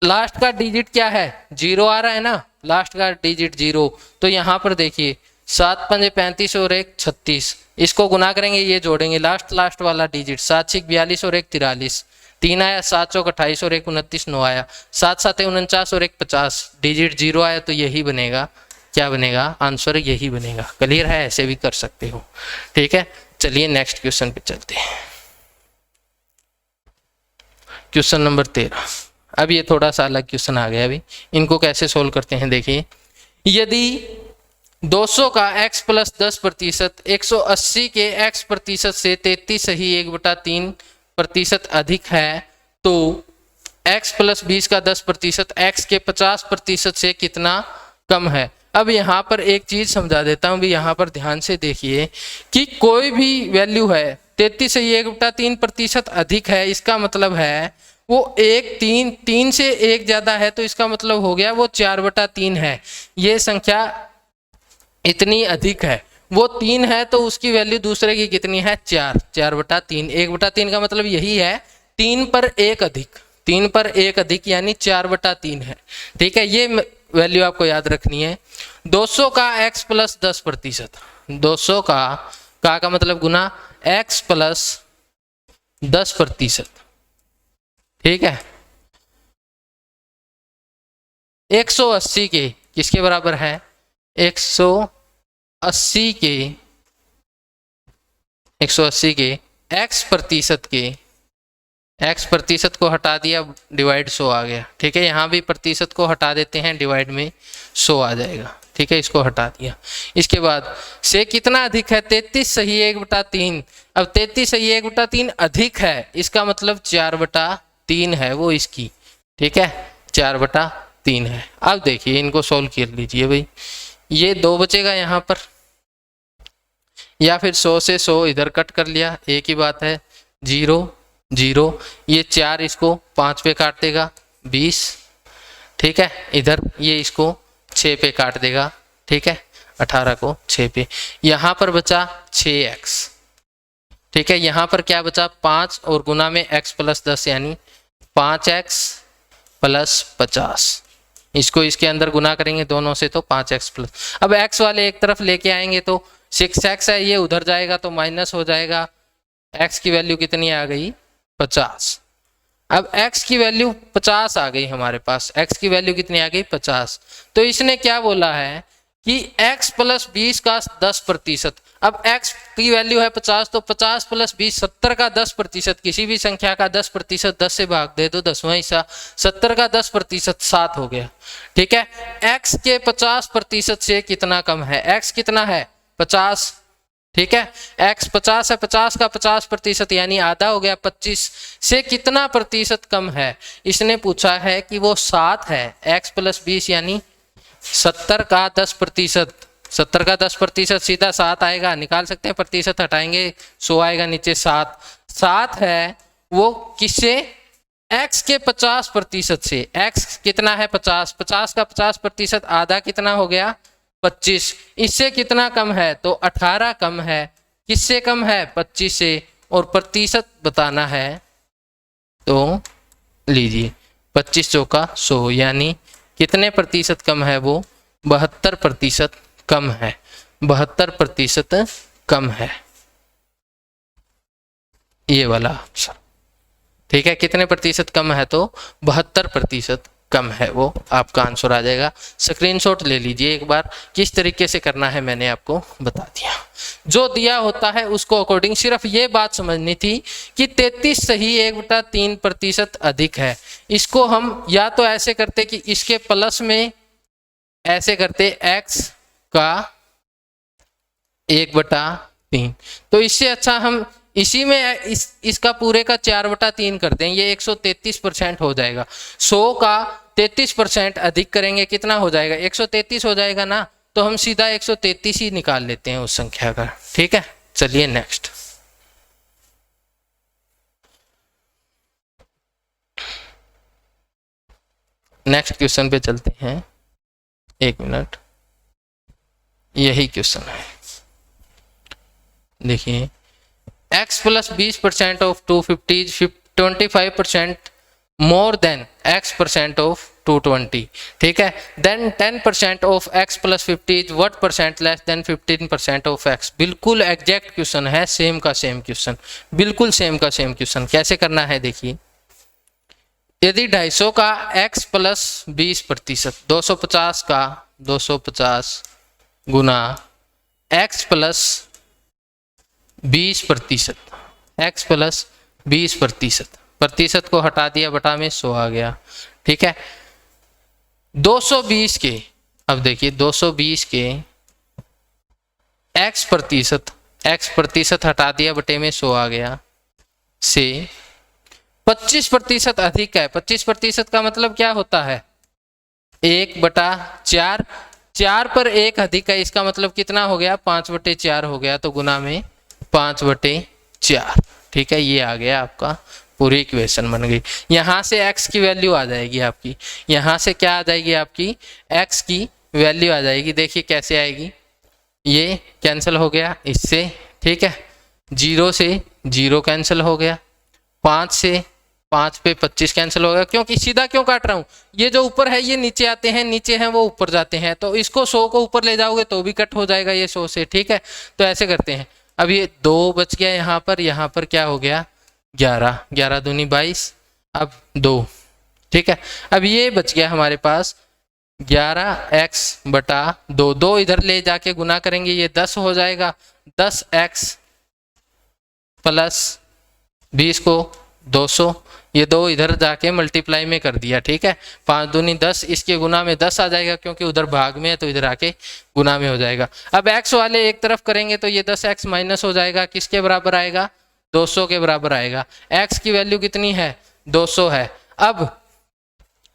Speaker 1: लास्ट का डिजिट क्या है, 0 आ रहा है ना, लास्ट का डिजिट 0, तो यहाँ पर देखिए 7 5 35 और 1 36, इसको गुना करेंगे, ये जोड़ेंगे लास्ट वाला डिजिट, 7 6 42 और 1 43, 3 आया, 7 चौक 28 और 1 29, 9 आया, 7 7 49 और 1 50, डिजिट 0 आया तो यही बनेगा, क्या बनेगा, आंसर यही बनेगा। क्लियर है, ऐसे भी कर सकते हो, ठीक है। चलिए नेक्स्ट क्वेश्चन पे चलते हैं, क्वेश्चन नंबर 13। अब ये थोड़ा सा अलग क्वेश्चन आ गया, अभी इनको कैसे सोल्व करते हैं देखिए। यदि 200 का x + 10%, 180 के x% से 33 सही 1/3% अधिक है तो x प्लस 20 का 10% x के 50% से कितना कम है। अब यहाँ पर एक चीज समझा देता हूँ भी, यहाँ पर ध्यान से देखिए कि कोई भी वैल्यू है 33 से 1/3% अधिक है, इसका मतलब है वो 3 से 1 ज्यादा है, तो इसका मतलब हो गया वो 4/3 है। ये संख्या इतनी अधिक है, वो 3 है तो उसकी वैल्यू दूसरे की कितनी है 4/3। 1/3 का मतलब यही है 3 पर 1 अधिक, 3 पर 1 अधिक यानी 4/3 है। ठीक है, ये वैल्यू आपको याद रखनी है। 200 का x प्लस 10%, 200 का मतलब गुना x प्लस 10%। ठीक है, 180 के किसके बराबर है, 180 के x प्रतिशत को हटा दिया, डिवाइड 100 आ गया। ठीक है, यहाँ भी प्रतिशत को हटा देते हैं, डिवाइड में 100 आ जाएगा। ठीक है, इसको हटा दिया। इसके बाद से कितना अधिक है, 33 सही 1/3। अब 33 सही 1/3 अधिक है, इसका मतलब 4/3 है वो इसकी। ठीक है, 4/3 है। अब देखिए इनको सोल्व कर लीजिए भाई, ये 2 बचेगा यहाँ पर, या फिर 100 से 100 इधर कट कर लिया, एक ही बात है, 0 0, ये 4 इसको 5 पे काट देगा 20। ठीक है, इधर ये इसको 6 पे काट देगा। ठीक है, 18 को 6 पे, यहाँ पर बचा 6x। ठीक है, यहाँ पर क्या बचा 5 और गुना में x प्लस 10 यानी 5x प्लस 50। इसको इसके अंदर गुना करेंगे दोनों से तो 5x प्लस, अब x वाले एक तरफ लेके आएंगे तो 6x है, ये उधर जाएगा तो माइनस हो जाएगा। x की वैल्यू कितनी आ गई 50। अब x की वैल्यू 50 आ गई हमारे पास, x की वैल्यू कितनी आ गई 50। तो इसने क्या बोला है कि x प्लस 20 का 10%। अब x की वैल्यू है 50, तो 50 प्लस 20 70 का 10%। किसी भी संख्या का 10%, 10 से भाग दे दो 10वां हिस्सा, 70 का 10% 7 हो गया। ठीक है, x के 50% से कितना कम है, x कितना है 50। ठीक है, x 50 है, 50 का 50% यानी आधा हो गया, 25 से कितना प्रतिशत कम है। इसने पूछा है कि वो 7 है, x प्लस 20 यानी 70 का 10%। 70 का 10% सीधा 7 आएगा, निकाल सकते हैं, प्रतिशत हटाएंगे 100 आएगा नीचे 7 है वो किससे, x के 50% से। x कितना है 50, 50 का 50% आधा कितना हो गया 25। इससे कितना कम है तो 18 कम है, किससे कम है 25 से, और प्रतिशत बताना है तो लीजिए 25 चौका 100 यानी कितने प्रतिशत कम है वो 72% कम है, 72% कम है ये वाला आंसर। ठीक है, कितने प्रतिशत कम है तो 72% कम है, वो आपका आंसर आ जाएगा। स्क्रीनशॉट ले लीजिए एक बार, किस तरीके से करना है मैंने आपको बता दिया। जो दिया होता है उसको अकॉर्डिंग सिर्फ ये बात समझनी थी कि 33 सही 1/3% अधिक है। इसको हम या तो ऐसे करते कि इसके प्लस में ऐसे करते x का 1/3, तो इससे अच्छा हम इसी में इसका पूरे का 4/3 कर दें, ये 133% हो जाएगा। 100 का 33% अधिक करेंगे कितना हो जाएगा 133 हो जाएगा ना, तो हम सीधा 133 ही निकाल लेते हैं उस संख्या का। ठीक है, चलिए नेक्स्ट। नेक्स्ट क्वेश्चन पे चलते हैं, 1 मिनट, यही क्वेश्चन है। देखिए, x plus 20% of 250 is 25% more than x% of 220। ठीक है, then 10% of x plus 50 is what percent less than 15% of x। बिल्कुल एग्जैक्ट क्वेश्चन है, सेम का सेम क्वेश्चन, बिल्कुल सेम का सेम क्वेश्चन। कैसे करना है देखिए, यदि 250 का x प्लस 20%, 250 का 250 गुना x प्लस 20%, x प्लस 20%, प्रतिशत को हटा दिया, बटा में 100 आ गया। ठीक है, 220 के, अब देखिए 220 के x प्रतिशत हटा दिया, बटे में 100 आ गया, से 25% अधिक है। 25% का मतलब क्या होता है? 1/4। 4 पर 1 अधिक है, इसका मतलब कितना हो गया? 5/4 हो गया, तो गुना में 5/4। ठीक है, ये आ गया आपका, पूरी इक्वेशन बन गई। यहाँ से x की वैल्यू आ जाएगी आपकी, यहाँ से क्या आ जाएगी आपकी? x की वैल्यू आ जाएगी। देखिए कैसे आएगी, ये कैंसिल हो गया इससे, ठीक है, 0 से 0 कैंसिल हो गया, 5 से 5 पे 25 कैंसिल हो गया। क्योंकि सीधा क्यों काट रहा हूँ? ये जो ऊपर है ये नीचे आते हैं, नीचे हैं वो ऊपर जाते हैं, तो इसको 100 को ऊपर ले जाओगे तो भी कट हो जाएगा ये 100 से। ठीक है, तो ऐसे करते हैं। अब ये 2 बच गया यहाँ पर क्या हो गया? 11, 11 दूनी 22, अब 2। ठीक है, अब ये बच गया हमारे पास 11x/2। 2 इधर ले जाके गुना करेंगे, ये 10 हो जाएगा। 10x प्लस 20 को 200, ये 2 इधर जाके मल्टीप्लाई में कर दिया। ठीक है, 5 दूनी 10, इसके गुना में 10 आ जाएगा, क्योंकि उधर भाग में है तो इधर आके गुना में हो जाएगा। अब x वाले एक तरफ करेंगे तो ये 10x माइनस हो जाएगा, किसके बराबर आएगा? 200 के बराबर आएगा। x की वैल्यू कितनी है? 200 है। अब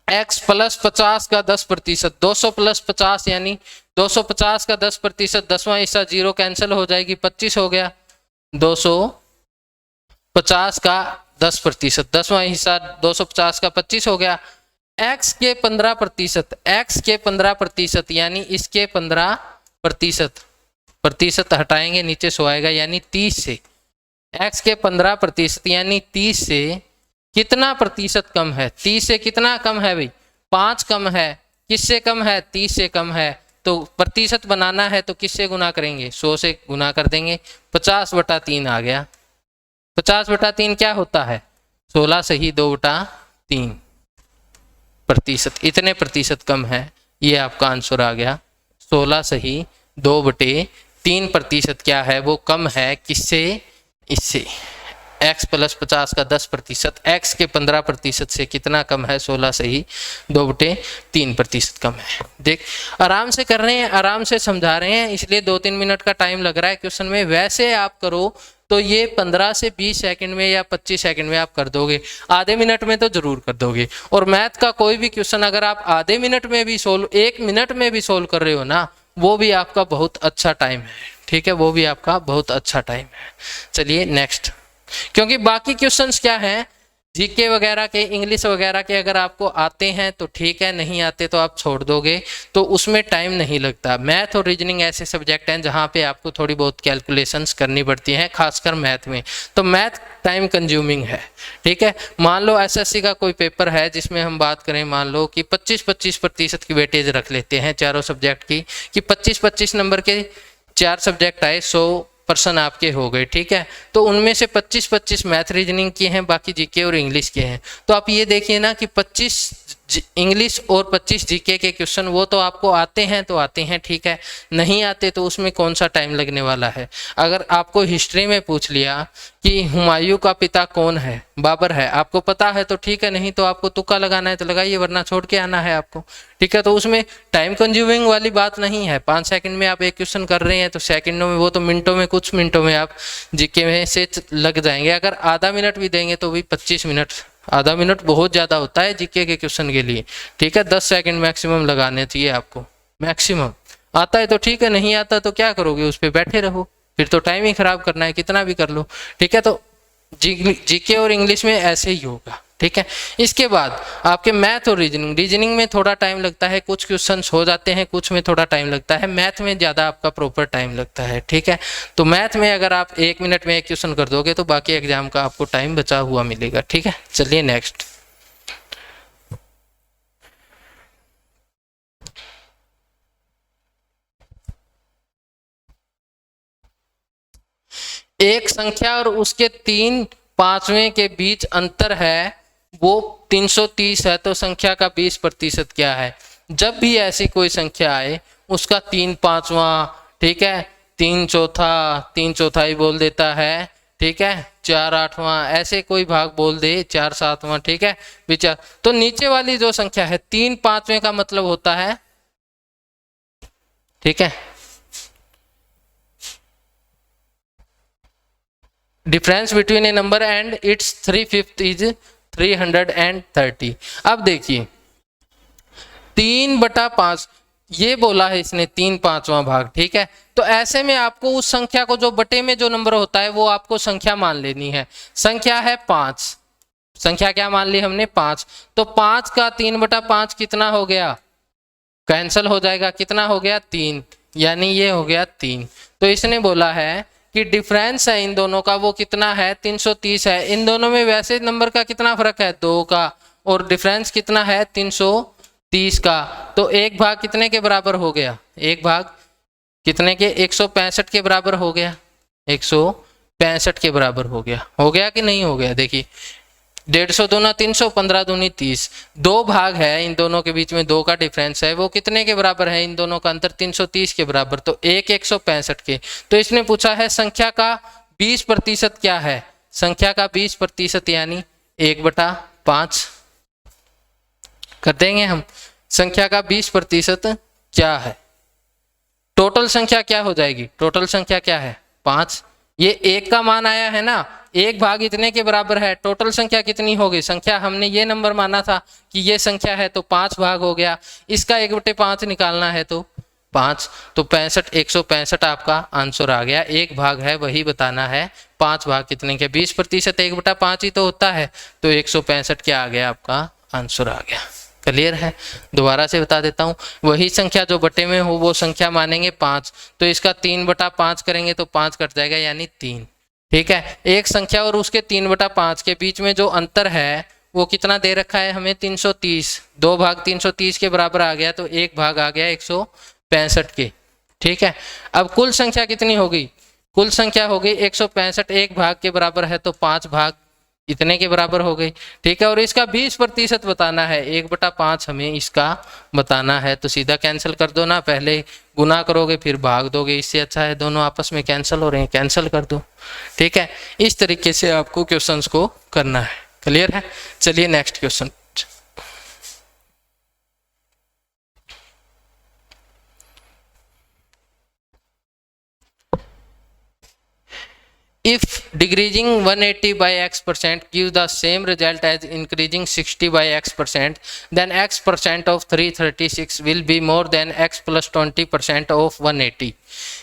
Speaker 1: x प्लस 50 का 10%, 200 प्लस 50 यानी 250 का 10%, 10वां हिस्सा 0 कैंसिल हो जाएगी, 25 हो गया। 250 का 10%, 10वां हिस्सा 250 का 25 हो गया। x के 15%, x के 15% यानी इसके 15%, प्रतिशत हटाएंगे नीचे 100 आएगा, यानी 30 से x के 15% यानी 30 से कितना प्रतिशत कम है? 30 से कितना कम है भाई? 5 कम है। किससे कम है? 30 से कम है। तो प्रतिशत बनाना है तो किससे गुना करेंगे? 100 से गुना कर देंगे। 50/3 आ गया। 50/3 क्या होता है? 16 सही 2/3 प्रतिशत, इतने प्रतिशत कम है। ये आपका आंसर आ गया, 16 सही 2/3 प्रतिशत क्या है? वो कम है। किससे? इससे। x प्लस 50 का 10%, x के 15% से कितना कम है? 16 सही 2/3 कम है। देख, आराम से कर रहे हैं, आराम से समझा रहे हैं, इसलिए 2-3 मिनट का टाइम लग रहा है क्वेश्चन में। वैसे आप करो तो ये 15 से 20 सेकंड में या 25 सेकंड में आप कर दोगे, आधे मिनट में तो जरूर कर दोगे। और मैथ का कोई भी क्वेश्चन अगर आप आधे मिनट में भी सोल्व, 1 मिनट में भी सोल्व कर रहे हो ना, वो भी आपका बहुत अच्छा टाइम है। ठीक है, वो भी आपका बहुत अच्छा टाइम है। चलिए नेक्स्ट, क्योंकि बाकी क्वेश्चंस क्या हैं, जीके वगैरह के, इंग्लिश वगैरह के अगर आपको आते हैं तो ठीक है, नहीं आते तो आप छोड़ दोगे, तो उसमें टाइम नहीं लगता। मैथ और रीजनिंग ऐसे सब्जेक्ट हैं जहां पे आपको थोड़ी बहुत कैलकुलेशंस करनी पड़ती हैं, खासकर मैथ में। तो मैथ टाइम कंज्यूमिंग है। ठीक है, मान लो एसएससी का कोई पेपर है जिसमें हम बात करें, मान लो कि 25-25% की वेटेज रख लेते हैं चारों सब्जेक्ट की, कि 25-25 नंबर के 4 सब्जेक्ट आए, 100% आपके हो गए। ठीक है, तो उनमें से 25-25 मैथ रीजनिंग के हैं, बाकी जीके और इंग्लिश के हैं। तो आप ये देखिए ना कि 25 इंग्लिश और 25 जीके के क्वेश्चन, वो तो आपको आते हैं तो आते हैं, ठीक है, नहीं आते तो उसमें कौन सा टाइम लगने वाला है। अगर आपको हिस्ट्री में पूछ लिया कि हुमायूं का पिता कौन है, बाबर है, आपको पता है तो ठीक है, नहीं तो आपको तुक्का लगाना है तो लगाइए, वरना छोड़ के आना है आपको। ठीक है, तो उसमें टाइम कंज्यूमिंग वाली बात नहीं है। 5 सेकंड में आप एक क्वेश्चन कर रहे हैं तो सेकंडों में, वो तो मिनटों में, कुछ मिनटों में आप जीके में से लग जाएंगे। अगर आधा मिनट भी देंगे तो भी 25 मिनट, आधा मिनट बहुत ज़्यादा होता है जीके के क्वेश्चन के लिए। ठीक है, 10 सेकंड मैक्सिमम लगाने चाहिए आपको, मैक्सिमम। आता है तो ठीक है, नहीं आता तो क्या करोगे, उस पर बैठे रहो, फिर तो टाइम ही खराब करना है, कितना भी कर लो। ठीक है, तो जीके और इंग्लिश में ऐसे ही होगा। ठीक है, इसके बाद आपके मैथ और रीजनिंग, रीजनिंग में थोड़ा टाइम लगता है, कुछ क्वेश्चंस हो जाते हैं, कुछ में थोड़ा टाइम लगता है, मैथ में ज़्यादा आपका प्रॉपर टाइम लगता है। ठीक है, तो मैथ में अगर आप 1 मिनट में एक क्वेश्चन कर दोगे तो बाकी एग्जाम का आपको टाइम बचा हुआ मिलेगा। ठीक है, चलिए नेक्स्ट। एक संख्या और उसके 3 पांचवें के बीच अंतर है वो 330 है, तो संख्या का 20% क्या है? जब भी ऐसी कोई संख्या आए उसका 3 पांचवा, ठीक है, 3 चौथा, 3 चौथाई बोल देता है, ठीक है, 4 आठवां, ऐसे कोई भाग बोल दे, 4 सातवां, ठीक है, विचार। तो नीचे वाली जो संख्या है 3 पांचवें का मतलब होता है, ठीक है, difference between A number and it's 3/5 is 330। अब देखिए 3/5 ये बोला है इसने 3/5वां भाग, ठीक है। तो ऐसे में आपको उस संख्या को जो बटे में जो नंबर होता है वो आपको संख्या मान लेनी है। संख्या है 5, संख्या क्या मान ली हमने 5। तो 5 का 3/5 कितना हो गया, कैंसिल हो जाएगा, कितना हो गया 3, यानी ये हो गया 3। तो इसने बोला है कि डिफरेंस है इन दोनों का वो कितना है 330 है। इन दोनों में वैसे नंबर का कितना फर्क है 2 का, और डिफरेंस कितना है 330 का। तो एक भाग कितने के बराबर हो गया, एक भाग कितने के 165 के बराबर हो गया, 165 के बराबर हो गया कि नहीं हो गया। देखिए 150 दूना 300, 15 दूनी 30, 2 भाग है इन दोनों के बीच में, 2 का डिफरेंस है, वो कितने के बराबर है, इन दोनों का अंतर 330 के बराबर। तो एक 165 के। तो इसने पूछा है संख्या का 20% क्या है, संख्या का 20% यानी 1/5 कर देंगे हम। संख्या का 20% क्या है, टोटल संख्या क्या हो जाएगी, टोटल संख्या क्या है 5। ये 1 का मान आया है ना, 1 भाग इतने के बराबर है, टोटल संख्या कितनी होगी, संख्या हमने ये नंबर माना था कि ये संख्या है, तो 5 भाग हो गया। इसका 1/5 निकालना है तो 5, तो 65, 165 आपका आंसर आ गया। 1 भाग है वही बताना है, 5 भाग कितने के, 20% 1/5 ही तो होता है, तो 165 क्या आ गया आपका आंसर आ गया। क्लियर है। दोबारा से बता देता हूँ, वही संख्या जो बटे में हो वो संख्या मानेंगे 5, तो इसका 3/5 करेंगे तो 5 कट जाएगा यानी 3, ठीक है। एक संख्या और उसके 3/5 के बीच में जो अंतर है वो कितना दे रखा है हमें 330, 2 भाग 330 के बराबर आ गया, तो 1 भाग आ गया 165 के, ठीक है। अब कुल संख्या कितनी होगी, कुल संख्या होगी 165, 1 भाग के बराबर है तो 5 भाग इतने के बराबर हो गई, ठीक है। और इसका 20% बताना है, 1/5 हमें इसका बताना है, तो सीधा कैंसिल कर दो ना, पहले गुना करोगे फिर भाग दोगे, इससे अच्छा है दोनों आपस में कैंसिल हो रहे हैं, कैंसिल कर दो, ठीक है। इस तरीके से आपको क्वेश्चंस को करना है। क्लियर है। चलिए next question. If decreasing 180 by x% gives the same result as increasing 60 by x%, then x% of 336 will be more than x plus 20% of 180।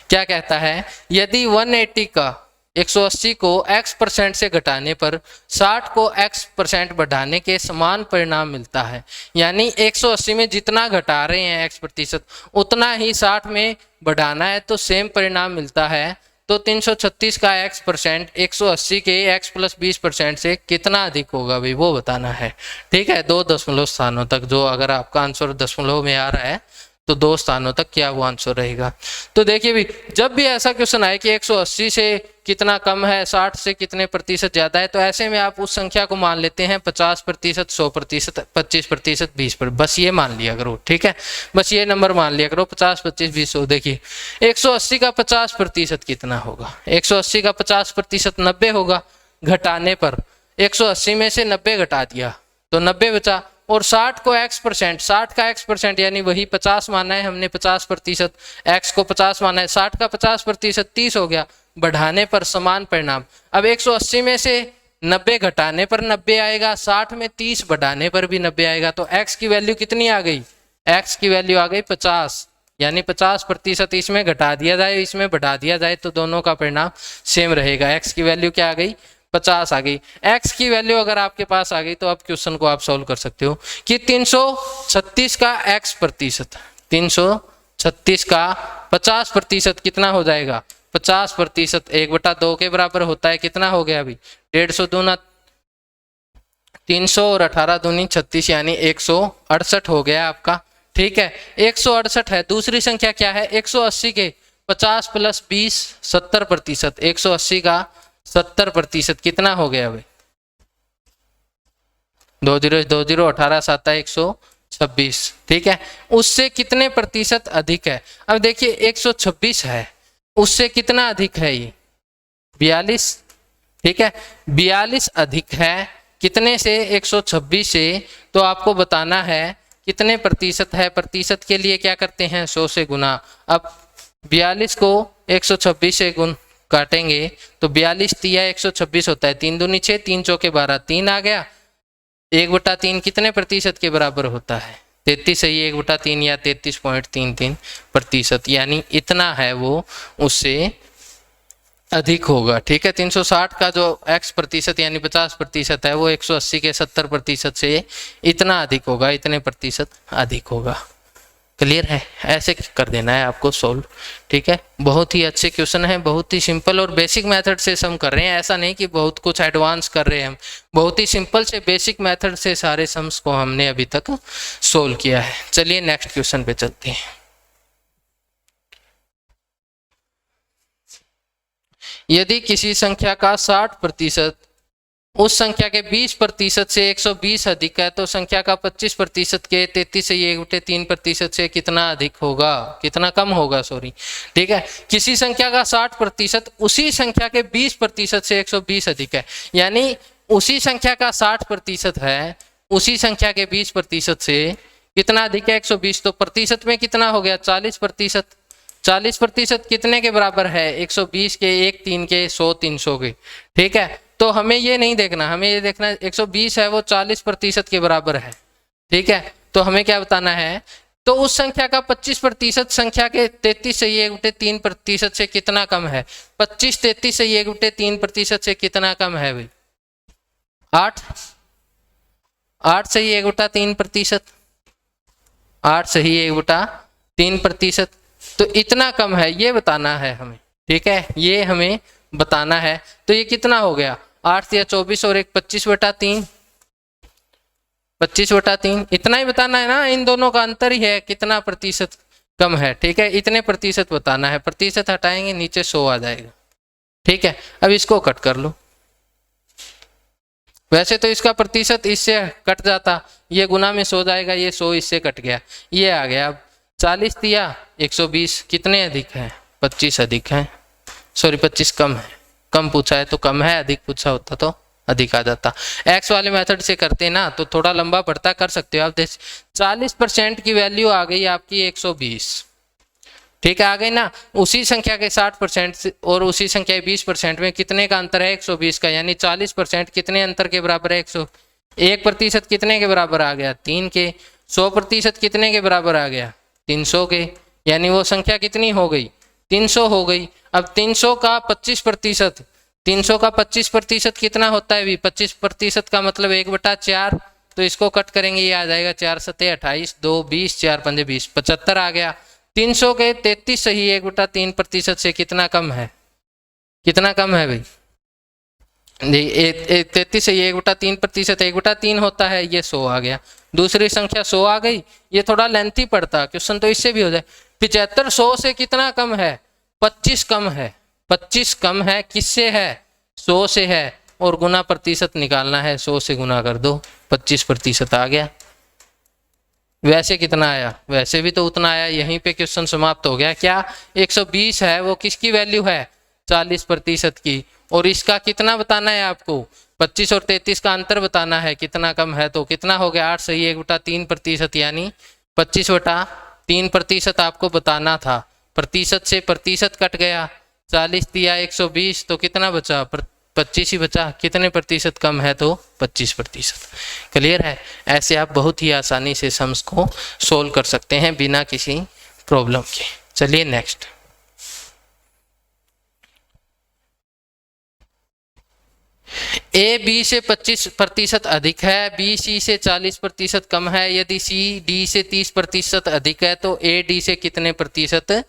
Speaker 1: क्या कहता है, यदि 180 का 180 को x% से घटाने पर 60 को x% बढ़ाने के समान परिणाम मिलता है, यानी 180 में जितना घटा रहे हैं x% उतना ही 60 में बढ़ाना है तो सेम परिणाम मिलता है। तो 336 का x% 180 के x प्लस 20% से कितना अधिक होगा भाई, वो बताना है, ठीक है। 2 दशमलव स्थानों तक, जो अगर आपका आंसर दशमलव में आ रहा है तो 2 स्थानों तक क्या वो आंसर रहेगा। तो देखिए भाई, जब भी ऐसा क्वेश्चन आए कि 180 से कितना कम है, 60 से कितने प्रतिशत ज्यादा है, तो ऐसे में आप उस संख्या को मान लेते हैं 50%, 100%, 25%, 20%, बस ये मान लिया करो, ठीक है। बस ये नंबर मान लिया करो 50, 25, 20, 100। देखिए 180 का 50% कितना होगा, 180 का 50% 90 होगा, घटाने पर 180 में से 90 घटा दिया तो 90 बचा, और 60 को x%, 60 का x% यानी वही 50 माना है हमने, 50%, x को 50 माना है, 60 का 50% 30 हो गया, बढ़ाने पर समान परिणाम। अब 180 में से 90 घटाने पर 90 आएगा, 60 में 30 बढ़ाने पर भी 90 आएगा, तो x की वैल्यू कितनी आ गई, x की वैल्यू आ गई 50, यानी 50% इसमें घटा दिया जाए, इसमें बढ़ा दिया जाए तो दोनों का परिणाम सेम रहेगा। x की वैल्यू क्या आ गई 50 आ गई। x की वैल्यू अगर आपके पास आ गई तो अब क्वेश्चन को आप सॉल्व कर सकते हो कि 336 का x%, 336 का 50% कितना हो जाएगा, 50% 1/2 के बराबर होता है, कितना हो गया अभी 150 दूना 300 और 18 दूनी 36 यानी 168 हो गया आपका, ठीक है। 168 है। दूसरी संख्या क्या है, 180 के 50 प्लस 20 70%, 180 का 70% कितना हो गया भाई, 2 0 2 0 18 7 126, ठीक है। उससे कितने प्रतिशत अधिक है, अब देखिए 126 है, उससे कितना अधिक है ये 42, ठीक है। 42 अधिक है कितने से, 126 से, तो आपको बताना है कितने प्रतिशत है। प्रतिशत के लिए क्या करते हैं 100 से गुना। अब 42 को 126 से गुण काटेंगे तो 42 तिया 126 होता है, 3 दूनी 6, 3 चौके 12, 3 आ गया, 1/3 कितने प्रतिशत के बराबर होता है? 33 सही 1/3 या 33.33%, यानी इतना है वो उससे अधिक होगा। ठीक है, 360 का जो x प्रतिशत यानी 50% है वो 180 के 70% से इतना अधिक होगा, इतने प्रतिशत अधिक होगा। क्लियर है? ऐसे कर देना है आपको सोल्व। ठीक है, बहुत ही अच्छे क्वेश्चन है, बहुत ही सिंपल और बेसिक मेथड से सम कर रहे हैं। ऐसा नहीं कि बहुत कुछ एडवांस कर रहे हैं, हम बहुत ही सिंपल से बेसिक मेथड से सारे सम्स को हमने अभी तक सोल्व किया है। चलिए नेक्स्ट क्वेश्चन पे चलते हैं। यदि किसी संख्या का 60% उस संख्या के 20% से 120 अधिक है तो संख्या का 25% के 33/3% से कितना अधिक होगा, कितना कम होगा, सॉरी। ठीक है, किसी संख्या का 60% उसी संख्या के 20% से 120 अधिक है, यानी उसी संख्या का 60% है, उसी संख्या के 20% से कितना अधिक है, 120। तो प्रतिशत में कितना हो गया, 40%। 40% कितने के बराबर है, 120 के, 1 3 के, 100 300 के। ठीक है, तो हमें ये नहीं देखना, हमें ये देखना 120 है वो 40% के बराबर है। ठीक है, तो हमें क्या बताना है, तो उस संख्या का 25% संख्या के 33/3% से कितना कम है। 25 33/3% से कितना कम है भाई, 8 सही 1/3%, 8 सही 1/3%। तो इतना कम है ये बताना है हमें। ठीक है, ये हमें बताना है। तो ये कितना हो गया, 8 या 24 और एक 25/3, 25/3 इतना ही बताना है ना, इन दोनों का अंतर ही है, कितना प्रतिशत कम है। ठीक है, इतने प्रतिशत बताना है, प्रतिशत हटाएंगे नीचे 100 आ जाएगा। ठीक है, अब इसको कट कर लो। वैसे तो इसका प्रतिशत इससे कट जाता, ये गुना में 100 जाएगा, ये 100 इससे कट गया, ये आ गया। अब 40 दिया 120, कितने अधिक है, 25 अधिक है, सॉरी 25 कम है, कम पूछा है तो कम है, अधिक पूछा होता तो अधिक आ जाता। एक्स वाले मेथड से करते ना तो थोड़ा लंबा पड़ता, कर सकते हो आप। 40% की वैल्यू आ गई आपकी 120। ठीक है, आ गई ना। उसी संख्या के 60% और उसी संख्या के 20% में कितने का अंतर है, 120 का, यानी 40% कितने अंतर के बराबर है, 1% कितने के बराबर आ गया, 3 के। 100% कितने के बराबर आ गया, 300 के, यानी वो संख्या कितनी हो गई, 300 हो गई। अब 300 का 25%, 300 का 25% कितना होता है, 25% का मतलब 1/4, तो इसको कट करेंगे, ये आ जाएगा 4 सते 28, 2 20, 4 पंजे 20, 75 आ गया। 300 के 33 सही 1/3% से कितना कम है, कितना कम है भाई, 33 सही 1/3%, 1/3 होता है, ये 100 आ गया। दूसरी संख्या 100 आ गई। ये थोड़ा लेंथी पड़ता क्वेश्चन, तो इससे भी हो जाए। 75 100 से कितना कम है, 25 कम है, 25 कम है, किससे है, 100 से है, और गुना प्रतिशत निकालना है, 100 से गुना कर दो, 25% आ गया। वैसे कितना आया, वैसे भी तो उतना आया। यहीं पे क्वेश्चन समाप्त हो गया। क्या 120 है वो किसकी वैल्यू है, 40% की, और इसका कितना बताना है आपको, 25 और 33 का अंतर बताना है, कितना कम है। तो कितना हो गया, 8 सही 1/3%, यानी 25/3% आपको बताना था। प्रतिशत से प्रतिशत कट गया, 40 दिया 120, तो कितना बचा, 25 ही बचा। कितने प्रतिशत कम है, तो 25%। क्लियर है? ऐसे आप बहुत ही आसानी से सम्स को सोल्व कर सकते हैं बिना किसी प्रॉब्लम के। चलिए नेक्स्ट। ए बी से 25% अधिक है, बी सी से 40% कम है। यदि सी डी से 30% अधिक है तो ए डी से कितने प्रतिशत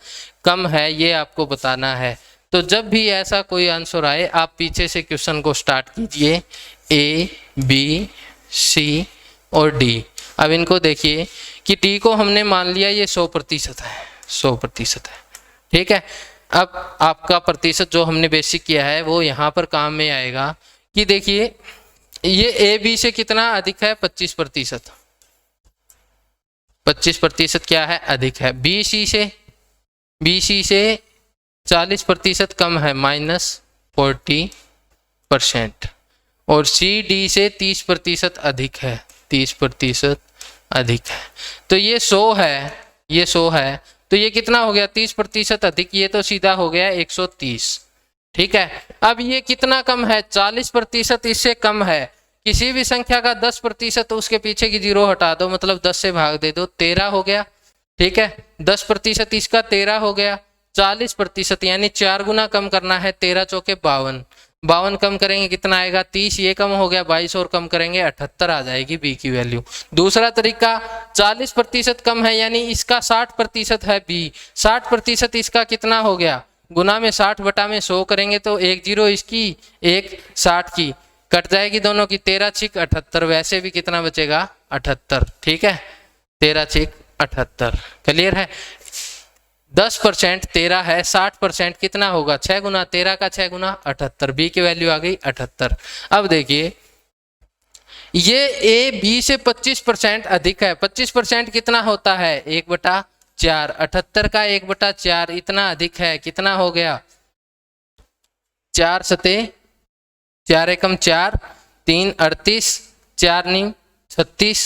Speaker 1: कम है, ये आपको बताना है। तो जब भी ऐसा कोई आंसर आए आप पीछे से क्वेश्चन को स्टार्ट कीजिए, ए बी सी और डी। अब इनको देखिए कि डी को हमने मान लिया ये 100% है, 100% है। ठीक है, अब आपका प्रतिशत जो हमने बेसिक किया है वो यहाँ पर काम में आएगा कि देखिए ये ए बी से कितना अधिक है, 25%। 25% क्या है, अधिक है। बी सी से 40% कम है, -40%। और सी डी से 30% अधिक है, 30% अधिक है। तो ये 100 है, ये 100 है, तो ये कितना हो गया, 30% अधिक, ये तो सीधा हो गया 130। ठीक है, अब ये कितना कम है, 40% इससे कम है, किसी भी संख्या का 10% तो उसके पीछे की 0 हटा दो, मतलब 10 से भाग दे दो, 13 हो गया। ठीक है, 10% इसका 13 हो गया। 40% यानी 4 गुना कम करना है, 13 चौके 52, 52 कम करेंगे कितना आएगा 30, ये कम हो गया 22 और कम करेंगे 78 आ जाएगी बी की वैल्यू। दूसरा तरीका 40% कम है यानी इसका 60% है बी, 60% इसका कितना हो गया, गुना में 60 बटा में 100 करेंगे तो 1 0 इसकी 1 60 की कट जाएगी दोनों की, 13 छिक 78, वैसे भी कितना बचेगा 78। ठीक है, 13 छिक 78, क्लियर है। 10% 13 है, 60% कितना होगा 6 गुना, 13 का 6 गुना 78, बी की वैल्यू आ गई 78। अब देखिए ये ए बी से 25% अधिक है, 25% कितना होता है 1/4, 78 का 1/4 इतना अधिक है, कितना हो गया 4 सते 4 एकम 4, 3 38, 4 नी 36,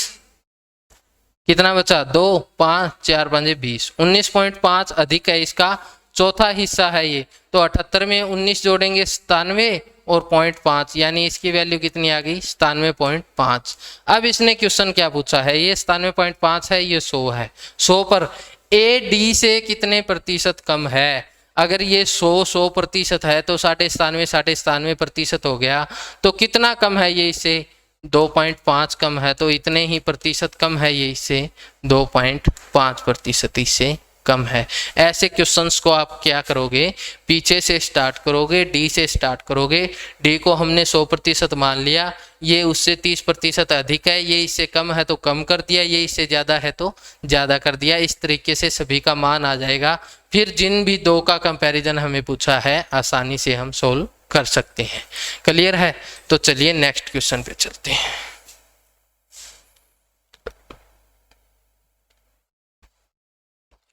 Speaker 1: कितना बचा 2 5 4 5 20, 19.5 अधिक है इसका, चौथा हिस्सा है ये, तो 78 में 19 जोड़ेंगे 97 और 0.5 यानी इसकी वैल्यू कितनी आ गई 97.5। अब इसने क्वेश्चन क्या पूछा है, ये 97.5 है, ये 100 है, 100 पर ए डी से कितने प्रतिशत कम है। अगर ये 100% है तो 97.5 हो गया, तो कितना कम है ये इससे 2.5 कम है, तो इतने ही प्रतिशत कम है ये इससे, 2.5% इससे कम है। ऐसे क्वेश्चंस को आप क्या करोगे, पीछे से स्टार्ट करोगे, डी से स्टार्ट करोगे, डी को हमने 100% मान लिया, ये उससे 30% अधिक है, ये इससे कम है तो कम कर दिया, ये इससे ज़्यादा है तो ज़्यादा कर दिया, इस तरीके से सभी का मान आ जाएगा। फिर जिन भी दो का कंपैरिजन हमें पूछा है आसानी से हम सोल्व कर सकते हैं। क्लियर है, तो चलिए नेक्स्ट क्वेश्चन पे चलते हैं।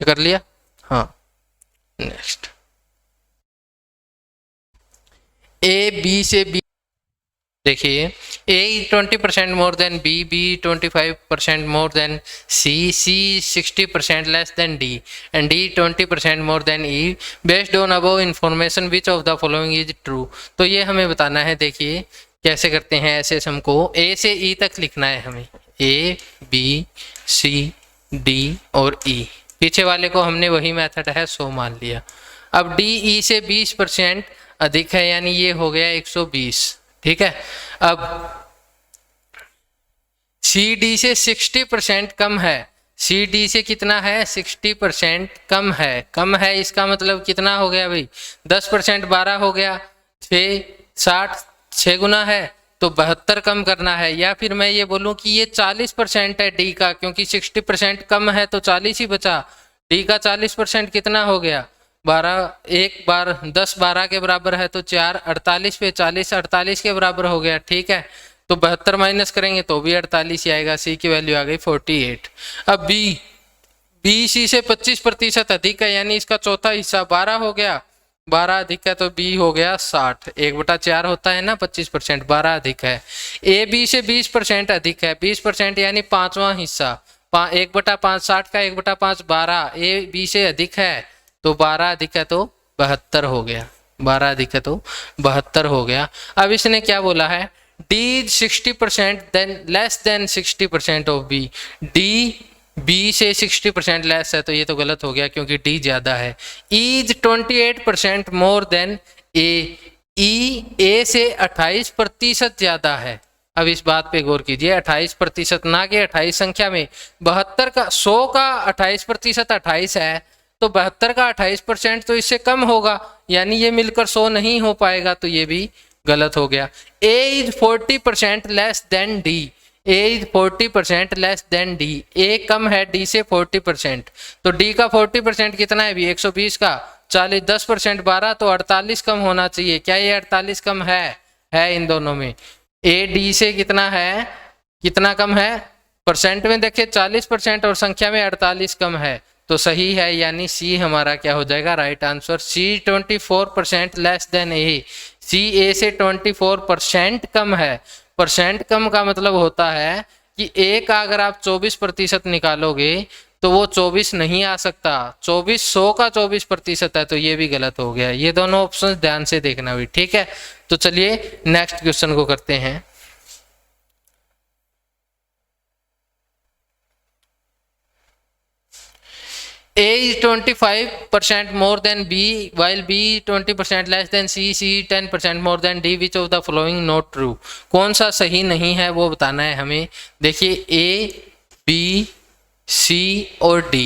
Speaker 1: कर लिया, हाँ नेक्स्ट। ए बी से बी, देखिए A 20% more than B, B 25% more than C, C 60% less than D and D 20% more than E, based on above information which of the following is true. तो ये हमें बताना है, देखिए कैसे करते हैं ऐसे, हमको ए से ई तक लिखना है हमें, ए बी सी डी और ई, पीछे वाले को हमने वही मेथड है 100 मान लिया। अब डी ई से 20% अधिक है यानी ये हो गया 120। ठीक है, अब सी डी से 60% कम है, सी डी से कितना है 60% कम है, कम है इसका मतलब कितना हो गया भाई 10% 12 हो गया, 6 60 6 गुना है तो 72 कम करना है, या फिर मैं ये बोलूं कि ये 40% है डी का, क्योंकि 60% कम है तो 40 ही बचा, डी का 40% कितना हो गया 12, एक बार 10 12 के बराबर है तो 4 48 पे 40 48 के बराबर हो गया। ठीक है, तो 72 माइनस करेंगे तो भी 48 ही आएगा, सी की वैल्यू आ गई 48। अब बी, बी सी से 25% अधिक है यानी इसका चौथा हिस्सा 12 हो गया, 12 अधिक है तो बी हो गया 60, 1/4 होता है ना 25%, 12 अधिक है। ए बी से 20% अधिक है, 20% यानी पांचवा हिस्सा, 1/5 60 का 1/5 12, ए बी से अधिक है तो 12 अधिक है तो 72 हो गया, 12 अधिक है तो 72 हो गया। अब इसने क्या बोला है, D 60% then less than 60% of B, D B से 60% लेस है तो ये तो गलत हो गया क्योंकि डी ज्यादा है। इज 28% मोर देन ए, ई ए से 28% ज्यादा है। अब इस बात पे गौर कीजिए, 28% ना कि 28 संख्या में, 72 का 100 का 28% 28 है तो 72 का 28% तो इससे कम होगा, यानी ये मिलकर 100 नहीं हो पाएगा, तो ये भी गलत हो गया। A is 40% less than D, A is 40% less than D, A कम है डी से 40%, तो डी का 40% कितना है भी 120 का 40, 10% 12 तो 48 कम होना चाहिए। क्या ये 48 कम है इन दोनों में, ए डी से कितना है, कितना कम है, परसेंट में देखिए 40% और संख्या में 48 कम है, तो सही है, यानी सी हमारा क्या हो जाएगा राइट आंसर। सी 24% लेस देन ए, सी ए से 24% कम है। परसेंट कम का मतलब होता है कि ए का अगर आप 24% निकालोगे तो वो 24 नहीं आ सकता, 24 100 का 24% है तो ये भी गलत हो गया। ये दोनों ऑप्शन ध्यान से देखना भी, ठीक है। तो चलिए नेक्स्ट क्वेश्चन को करते हैं। A is 25% more than B, while B 20% less than C, C 10% more than D. Which of the following not true? कौन सा सही नहीं है वो बताना है हमें। देखिए A, B, C और D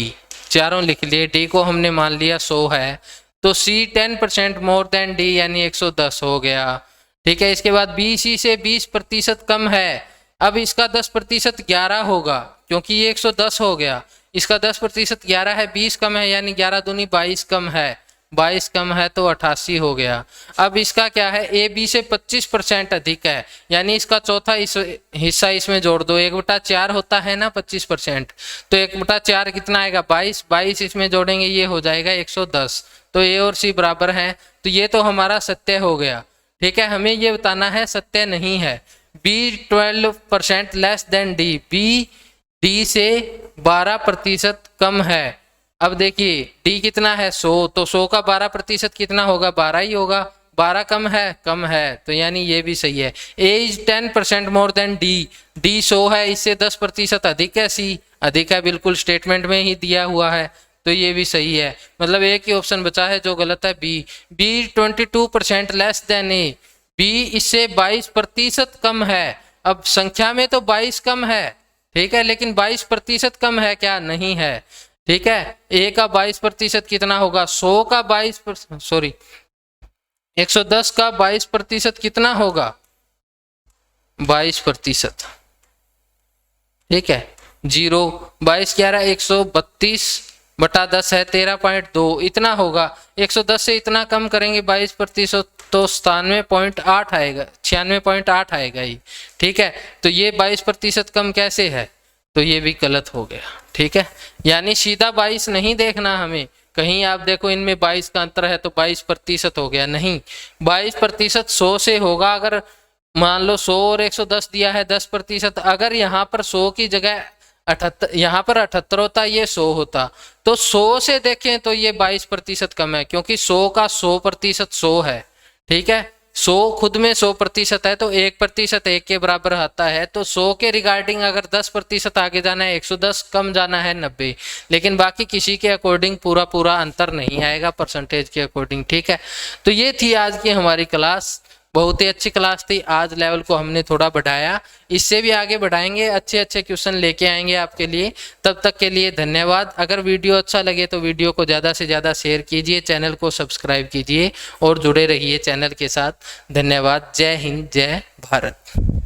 Speaker 1: चारों लिख लिए। D को हमने मान लिया 100 है, तो C 10% मोर देन D यानी 110 हो गया। ठीक है, इसके बाद B C से 20% कम है। अब इसका 10% 11 होगा, क्योंकि ये 110 हो गया। इसका 10% 11 है, 20 कम है यानी 11 दूनी 22 कम है, 22 कम है तो 88 हो गया। अब इसका क्या है, ए बी से 25% अधिक है, यानी इसका चौथा हिस्सा इसमें जोड़ दो। 1/4 होता है ना 25%, तो 1/4 कितना आएगा 22, 22 इसमें जोड़ेंगे ये हो जाएगा 110। तो ए और सी बराबर हैं, तो ये तो हमारा सत्य हो गया। ठीक है, हमें ये बताना है सत्य नहीं है। B 12% less than D, B D से 12% कम है। अब देखिए डी कितना है 100, तो 100 का 12% कितना होगा 12 ही होगा। 12 कम है, तो यानी ये भी सही है। A is 10% more than D, D 100 है, इससे 10% अधिक है। सी अधिक है, बिल्कुल स्टेटमेंट में ही दिया हुआ है, तो ये भी सही है। मतलब एक ही ऑप्शन बचा है जो गलत है, बी। बी 22% लेस देन ए, बी इससे 22% कम है। अब संख्या में तो 22 कम है, ठीक है, लेकिन 22% कम है क्या, नहीं है। ठीक है, ए का 22% कितना होगा, 100 का 22%, सॉरी 110 का 22% कितना होगा 22%। ठीक है, 0 22 11 132/10 है 13.2 इतना होगा। 110 से इतना कम करेंगे 22% तो 97.8 आएगा, 96.8 आएगा ही। ठीक है, तो ये 22% कम कैसे है, तो ये भी गलत हो गया। ठीक है, यानी सीधा 22 नहीं देखना हमें, कहीं आप देखो इनमें 22 का अंतर है तो 22% हो गया, नहीं 22% 100 से होगा। अगर मान लो 100 और 110 दिया है 10%, अगर यहाँ पर 100 की जगह 78, यहाँ पर 78 होता, ये 100 होता, तो 100 से देखें तो ये 22% कम है, क्योंकि 100 का 100% 100 है। ठीक है, 100 खुद में 100% है, तो 1% 1 के बराबर आता है। तो 100 के रिगार्डिंग अगर 10% आगे जाना है 110, कम जाना है 90, लेकिन बाकी किसी के अकॉर्डिंग पूरा अंतर नहीं आएगा परसेंटेज के अकॉर्डिंग। ठीक है, तो ये थी आज की हमारी क्लास, बहुत ही अच्छी क्लास थी। आज लेवल को हमने थोड़ा बढ़ाया, इससे भी आगे बढ़ाएंगे, अच्छे क्वेश्चन लेके आएंगे आपके लिए। तब तक के लिए धन्यवाद। अगर वीडियो अच्छा लगे तो वीडियो को ज़्यादा से ज़्यादा शेयर कीजिए, चैनल को सब्सक्राइब कीजिए और जुड़े रहिए चैनल के साथ। धन्यवाद। जय हिंद, जय भारत।